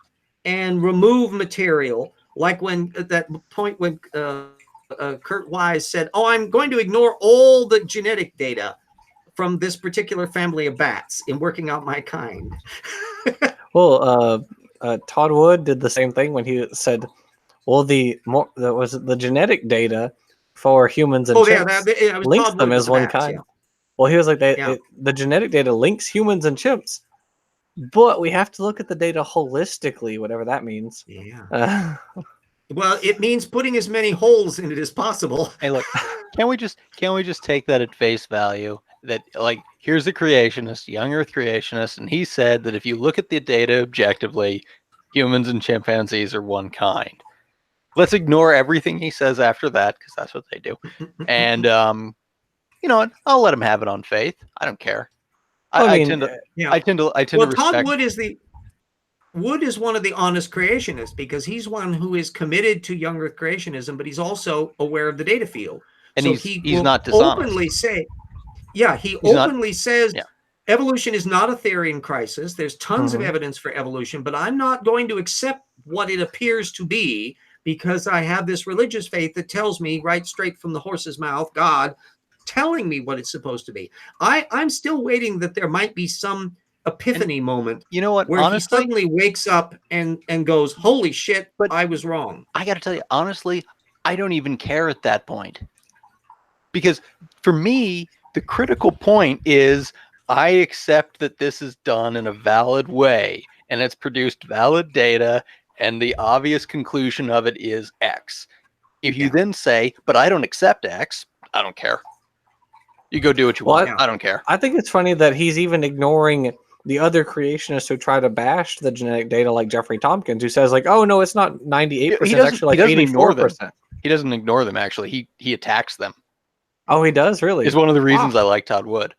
and remove material, like when at that point when Kurt Wise said, "Oh, I'm going to ignore all the genetic data from this particular family of bats in working out my kind." Well, Todd Wood did the same thing when he said, "Well, the genetic data for humans and chimps links them as one kind." Yeah. Well, he was like, the genetic data links humans and chimps, but we have to look at the data holistically, whatever that means. Yeah. Well, it means putting as many holes in it as possible. Hey, look, can we just take that at face value? That, like, here's a creationist, young Earth creationist, and he said that if you look at the data objectively, humans and chimpanzees are one kind. Let's ignore everything he says after that, because that's what they do. And you know what? I'll let him have it on faith. I don't care. I tend to respect. Todd Wood is one of the honest creationists, because he's one who is committed to young Earth creationism, but he's also aware of the data field. And so he's not dishonest. Openly say, he openly says evolution is not a theory in crisis. There's tons of evidence for evolution, but I'm not going to accept what it appears to be, because I have this religious faith that tells me right straight from the horse's mouth, God telling me what it's supposed to be. I'm still waiting that there might be some epiphany moment. You know what? Where honestly, he suddenly wakes up and goes, "Holy shit, but I was wrong." I got to tell you, honestly, I don't even care at that point. Because for me, the critical point is, I accept that this is done in a valid way and it's produced valid data and the obvious conclusion of it is X. If you then say, but I don't accept X, I don't care. You go do what you want. I don't care. I think it's funny that he's even ignoring the other creationists who try to bash the genetic data, like Jeffrey Tompkins, who says like, "Oh no, it's not 98%. It's actually like 84%." He doesn't ignore them. Actually, he attacks them. Oh, he does really. It's one of the reasons I like Todd Wood.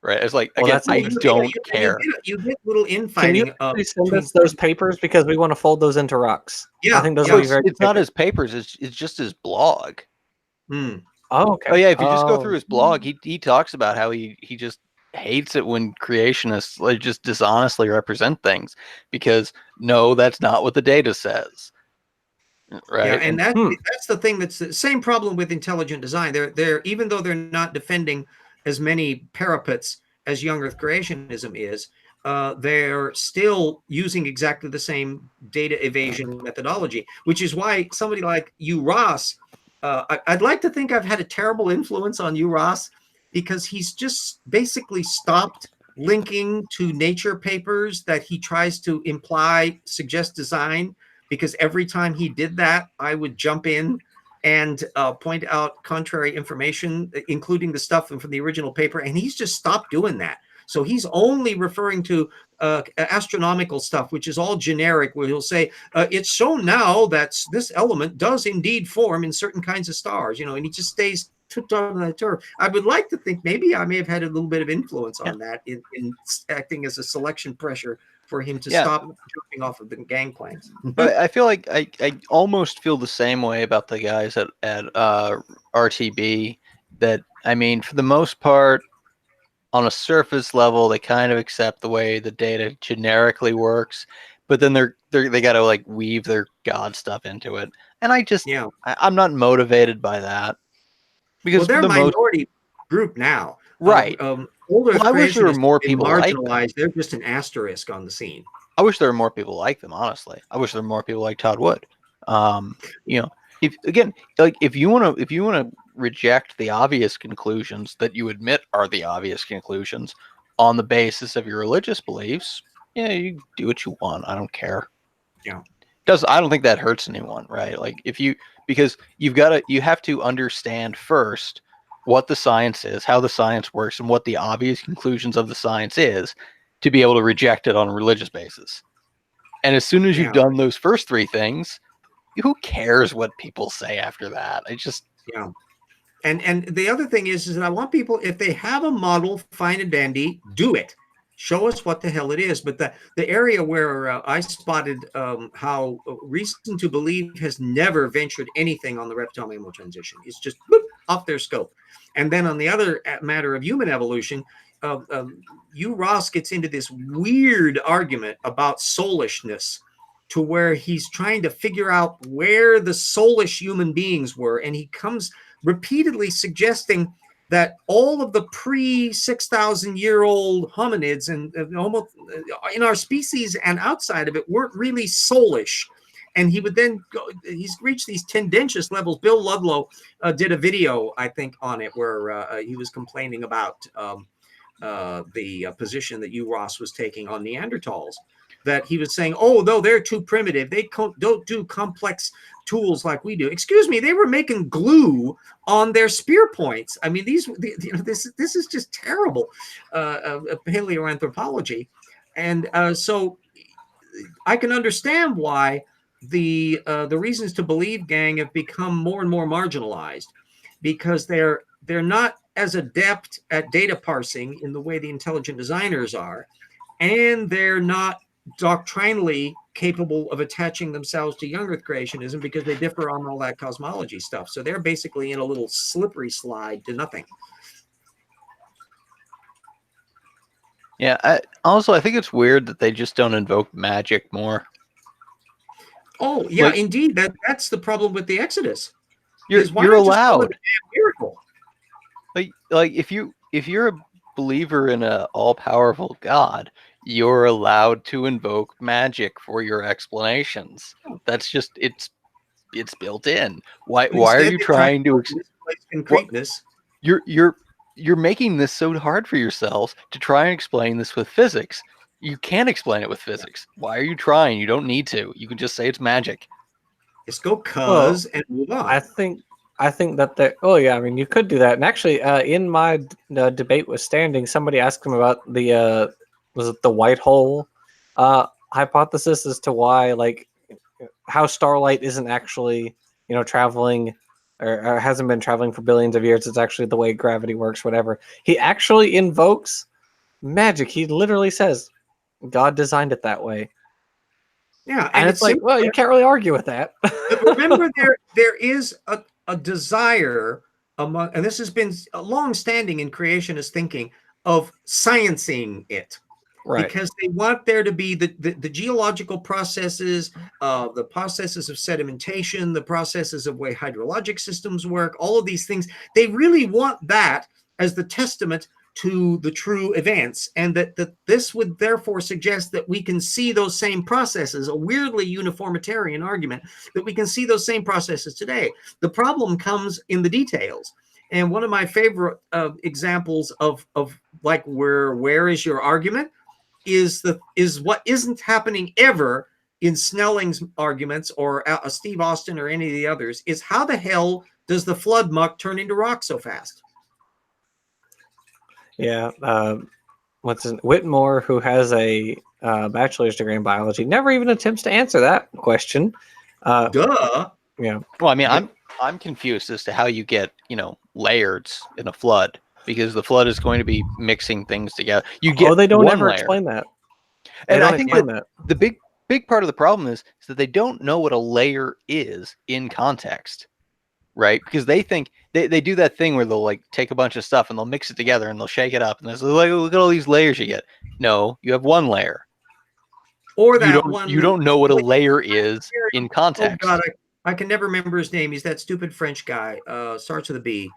Right? It's like again, I don't care. You get little infighting. Can you send us those papers because we want to fold those into rucks? Yeah, I think those would be very. It's not his papers. It's just his blog. Hmm. Oh, okay. Oh yeah, if you just go through his blog, he talks about how he just hates it when creationists like just dishonestly represent things because no, that's not what the data says. Right. Yeah, and that's the thing. That's the same problem with intelligent design. They're even though they're not defending as many parapets as young Earth creationism is, they're still using exactly the same data evasion methodology, which is why somebody like Hugh Ross, I'd like to think I've had a terrible influence on Hugh Ross because he's just basically stopped linking to nature papers that he tries to suggest design. Because every time he did that, I would jump in and point out contrary information, including the stuff from the original paper. And he's just stopped doing that. So he's only referring to astronomical stuff, which is all generic, where he'll say, it's shown now that this element does indeed form in certain kinds of stars, and he just stays on that turf. I would like to think maybe I may have had a little bit of influence on that in acting as a selection pressure for him to stop jumping off of the gangplanks. But I feel like I almost feel the same way about the guys at RTB. That I mean, for the most part, on a surface level, they kind of accept the way the data generically works, but then they got to like weave their God stuff into it, and I'm not motivated by that because they're a minority group now, right? Older I wish there were more people marginalized. like them. They're just an asterisk on the scene. I wish there were more people like them. Honestly, I wish there were more people like Todd Wood. If you want to reject the obvious conclusions that you admit are the obvious conclusions on the basis of your religious beliefs, you do what you want. I don't care. Yeah, I don't think that hurts anyone, right? Like because you have to understand first what the science is, how the science works, and what the obvious conclusions of the science is to be able to reject it on a religious basis. And as soon as you've done those first three things, who cares what people say after that? And the other thing is that I want people, if they have a model, fine and dandy, do it. Show us what the hell it is. But the area where I spotted how reason to believe has never ventured anything on the reptile mammal transition. It's just off their scope. And then on the other matter of human evolution, Hugh Ross gets into this weird argument about soulishness, to where he's trying to figure out where the soulish human beings were. And he comes repeatedly suggesting that all of the pre-6,000-year-old hominids and almost in our species and outside of it weren't really soulish. And he would then go, he's reached these tendentious levels. Bill Ludlow did a video, I think, on it where he was complaining about the position that Hugh Ross was taking on Neanderthals. That he was saying, oh, no, they're too primitive. They don't do complex tools like we do. Excuse me, they were making glue on their spear points. I mean, this is just terrible paleoanthropology. And so I can understand why the reasons to believe gang have become more and more marginalized, because they're not as adept at data parsing in the way the intelligent designers are, and they're not doctrinally capable of attaching themselves to young Earth creationism because they differ on all that cosmology stuff. So they're basically in a little slippery slide to nothing. Yeah. I think it's weird that they just don't invoke magic more. Oh yeah, indeed. That's the problem with the Exodus. You're allowed. Miracle. Like if you're a believer in an all-powerful God, you're allowed to invoke magic for your explanations. That's just it's built in. Why are you trying to concreteness? You're you're making this so hard for yourselves to try and explain this with physics. You can't explain it with physics. Why are you trying? You don't need to. You can just say it's magic. Just go Well, and move on. I think that the oh yeah, I mean you could do that. And actually, in my debate with Standing, somebody asked him about the was it the white hole hypothesis as to why like how starlight isn't actually traveling or hasn't been traveling for billions of years. It's actually the way gravity works. Whatever. He actually invokes magic. He literally says God designed it that way. Yeah, And it's like, well, you can't really argue with that. Remember, there is a desire among, and this has been long-standing in creationist thinking, of sciencing it. Right. Because they want there to be the geological processes, the processes of sedimentation, the processes of way hydrologic systems work, all of these things. They really want that as the testament to the true events, and that this would therefore suggest that we can see those same processes, a weirdly uniformitarian argument, that we can see those same processes today. The problem comes in the details. And one of my favorite examples of like where is your argument is what isn't happening ever in Snelling's arguments or Steve Austin or any of the others, is how the hell does the flood muck turn into rock so fast? Yeah. Whitmore, who has a bachelor's degree in biology, never even attempts to answer that question. Duh. Yeah. Well, I mean, I'm confused as to how you get, layers in a flood, because the flood is going to be mixing things together. You get they don't one ever layer. explain that. And I think that the big part of the problem is that they don't know what a layer is in context, right? Because they think they do that thing where they'll like take a bunch of stuff and they'll mix it together and they'll shake it up and they're like, look at all these layers you get. No, you have one layer. Or You don't know what a layer is in context. Oh God, I can never remember his name. He's that stupid French guy. Starts with a B.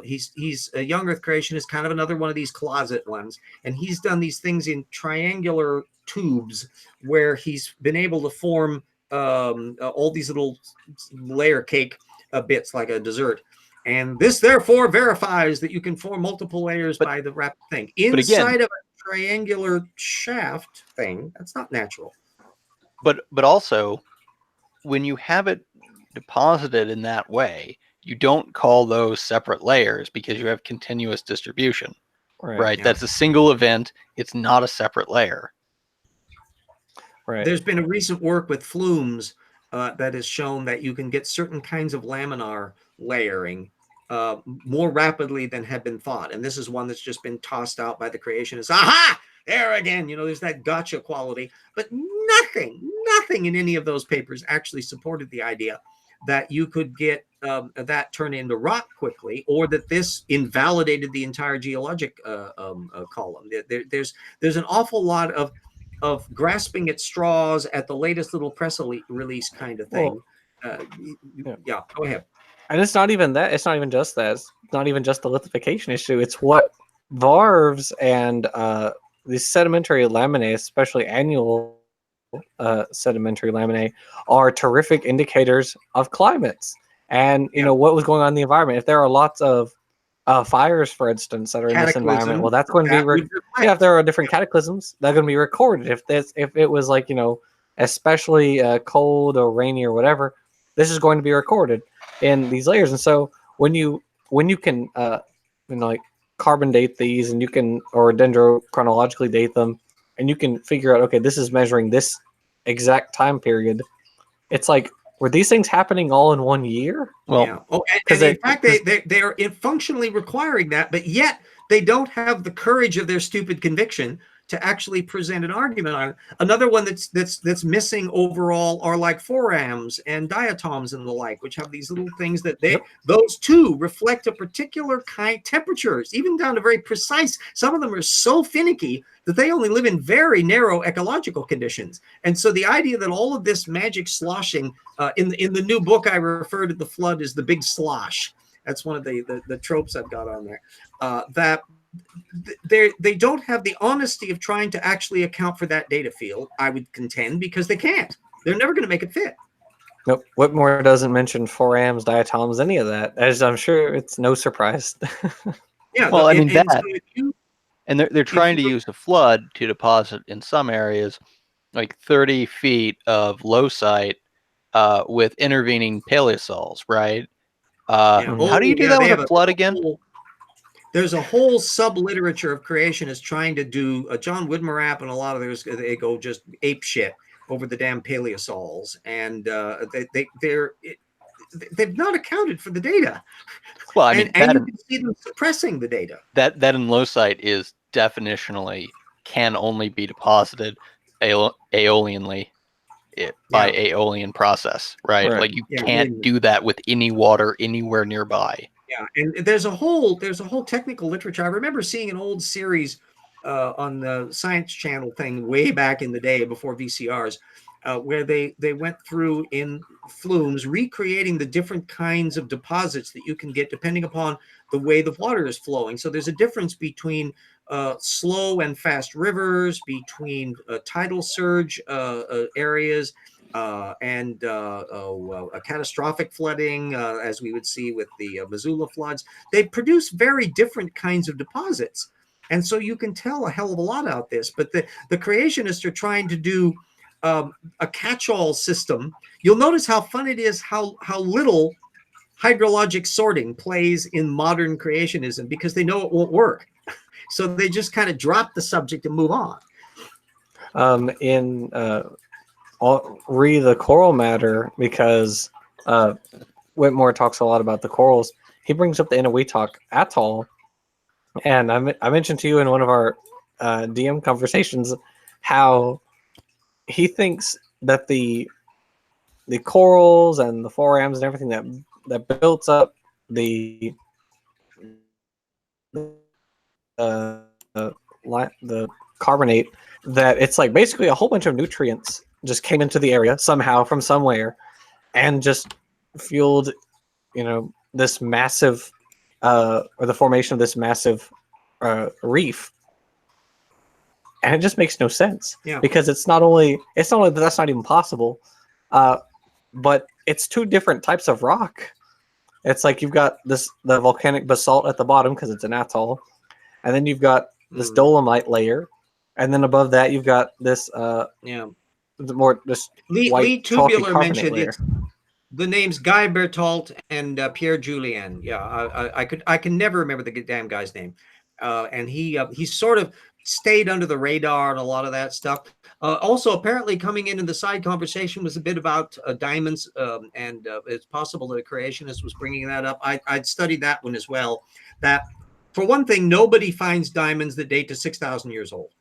He's a young Earth creationist, kind of another one of these closet ones, and he's done these things in triangular tubes where he's been able to form all these little layer cake bits like a dessert. And this therefore verifies that you can form multiple layers by the rapid thing inside of a triangular shaft thing. That's not natural. But also, when you have it deposited in that way, you don't call those separate layers because you have continuous distribution, right? Yeah. That's a single event. It's not a separate layer. Right. There's been a recent work with flumes that has shown that you can get certain kinds of laminar layering more rapidly than had been thought. And this is one that's just been tossed out by the creationists. Aha! There again, there's that gotcha quality. But nothing in any of those papers actually supported the idea that you could get that turn into rock quickly, or that this invalidated the entire geologic column. There's an awful lot of grasping at straws at the latest little press release kind of thing. Yeah, go ahead. And it's not even that. It's not even just that. It's not even just the lithification issue. It's what varves and these sedimentary laminae, especially annual sedimentary laminae, are terrific indicators of climates. And what was going on in the environment. If there are lots of fires, for instance, that are in this environment, well, that's going to be if there are different cataclysms, they're going to be recorded. If it was like especially cold or rainy or whatever, this is going to be recorded in these layers. And so when you can like carbon date these, and you can, or dendrochronologically date them, and you can figure out, okay, this is measuring this exact time period. It's like, were these things happening all in 1 year? Well, yeah. And in fact, they are functionally requiring that, but yet they don't have the courage of their stupid conviction to actually present an argument on it. Another one that's missing overall are like forams and diatoms and the like, which have these little things that those too reflect a particular kind temperatures, even down to very precise. Some of them are so finicky that they only live in very narrow ecological conditions. And so the idea that all of this magic sloshing in the new book I refer to the flood as the big slosh. That's one of the tropes I've got on there. That they don't have the honesty of trying to actually account for that data field, I would contend, because they can't. They're never going to make it fit. Nope. Whitmore doesn't mention forams, diatoms, any of that, as I'm sure it's no surprise. Yeah. Well, I mean And so that, if you and they're if trying you to use a flood to deposit in some areas like 30 feet of lowsite with intervening paleosols, right? yeah. How do Oh you do yeah, that they with a have a flood again? whole there's a whole sub literature of creationists trying to do John Woodmarapp and a lot of theirs. They go just ape shit over the damn paleosols, and they've not accounted for the data, Well, I mean and that you can see them suppressing the data. that in lowsite is definitionally can only be deposited aeolianly by Yeah, aeolian process, right? Right. Like you yeah, can't do that with any water anywhere nearby. yeah. And there's a whole technical literature. I remember seeing an old series on the Science Channel thing way back in the day before VCRs, where they went through in flumes recreating the different kinds of deposits that you can get depending upon the way the water is flowing. So there's a difference between slow and fast rivers, between tidal surge areas, and a catastrophic flooding, as we would see with the Missoula floods. They produce very different kinds of deposits. And so you can tell a hell of a lot out this. But the creationists are trying to do a catch-all system. You'll notice how fun it is, how little hydrologic sorting plays in modern creationism because they know it won't work. So they just kind of drop the subject and move on. In re the coral matter, because Whitmore talks a lot about the corals. He brings up the Inuiatok Atoll, and I mentioned to you in one of our DM conversations how he thinks that the corals and the forams and everything that builds up the uh, the carbonate, that it's like basically a whole bunch of nutrients just came into the area somehow from somewhere and just fueled, this massive or the formation of this massive reef. And it just makes no sense, Yeah. because it's not only that that's not even possible, but it's two different types of rock. It's like you've got the volcanic basalt at the bottom because it's an atoll, and then you've got this dolomite layer, and then above that you've got this Yeah. this white Lee chalky Tubular carbonate mentioned layer. it's the names Guy Bertalt and Pierre Julien. Yeah, I can never remember the damn guy's name. And he sort of stayed under the radar and a lot of that stuff. Also, apparently, coming into the side conversation was a bit about diamonds, and it's possible that a creationist was bringing that up. I'd studied that one as well. That, for one thing, nobody finds diamonds that date to 6,000 years old.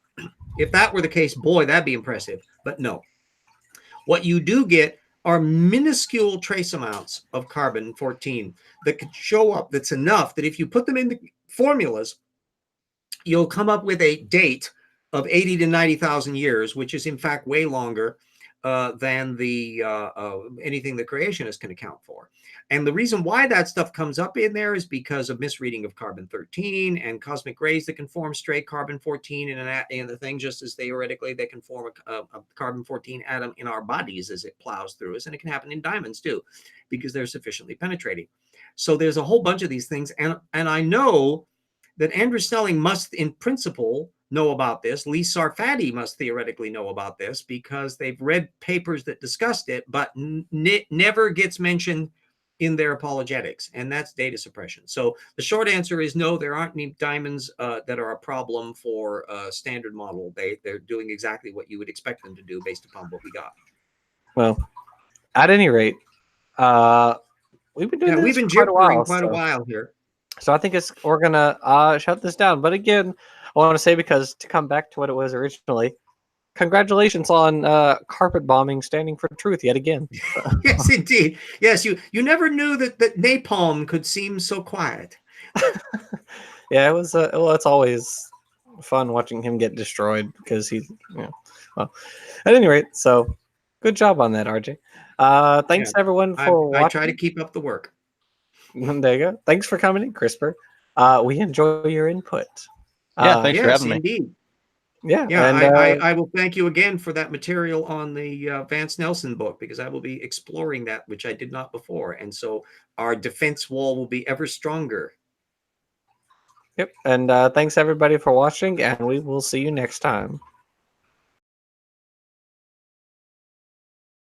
If that were the case, boy, that'd be impressive. But no. What you do get are minuscule trace amounts of carbon-14 that could show up, that's enough that if you put them in the formulas, you'll come up with a date of 80 to 90,000 years, which is in fact way longer than the anything the creationists can account for. And the reason why that stuff comes up in there is because of misreading of carbon-13 and cosmic rays that can form stray carbon-14 in the thing, just as theoretically they can form a carbon-14 atom in our bodies as it plows through us. And it can happen in diamonds too, because they're sufficiently penetrating. So there's a whole bunch of these things. And I know that Andrew Snelling must, in principle, know about this. Lee Sarfati must theoretically know about this because they've read papers that discussed it, but never gets mentioned in their apologetics, and that's data suppression. So the short answer is no, there aren't any diamonds that are a problem for standard model. They're doing exactly what you would expect them to do based upon what we got. Well, at any rate, we've been doing this we've been for gibbering quite a while here. So I think we're gonna shut this down. But again, I want to say, because to come back to what it was originally, congratulations on carpet bombing standing for truth yet again. Yes, indeed. Yes, you never knew that napalm could seem so quiet. Yeah, it was. Well, it's always fun watching him get destroyed because he's. Well, at any rate, so good job on that, RJ. Thanks everyone for watching. I try to keep up the work. There you go. Thanks for coming in, CRISPR. We enjoy your input. Yeah, thanks for having me. Indeed. Yeah, Yeah, and I will thank you again for that material on the Vance Nelson book, because I will be exploring that, which I did not before. And so our defense wall will be ever stronger. yep, and thanks everybody for watching, and we will see you next time.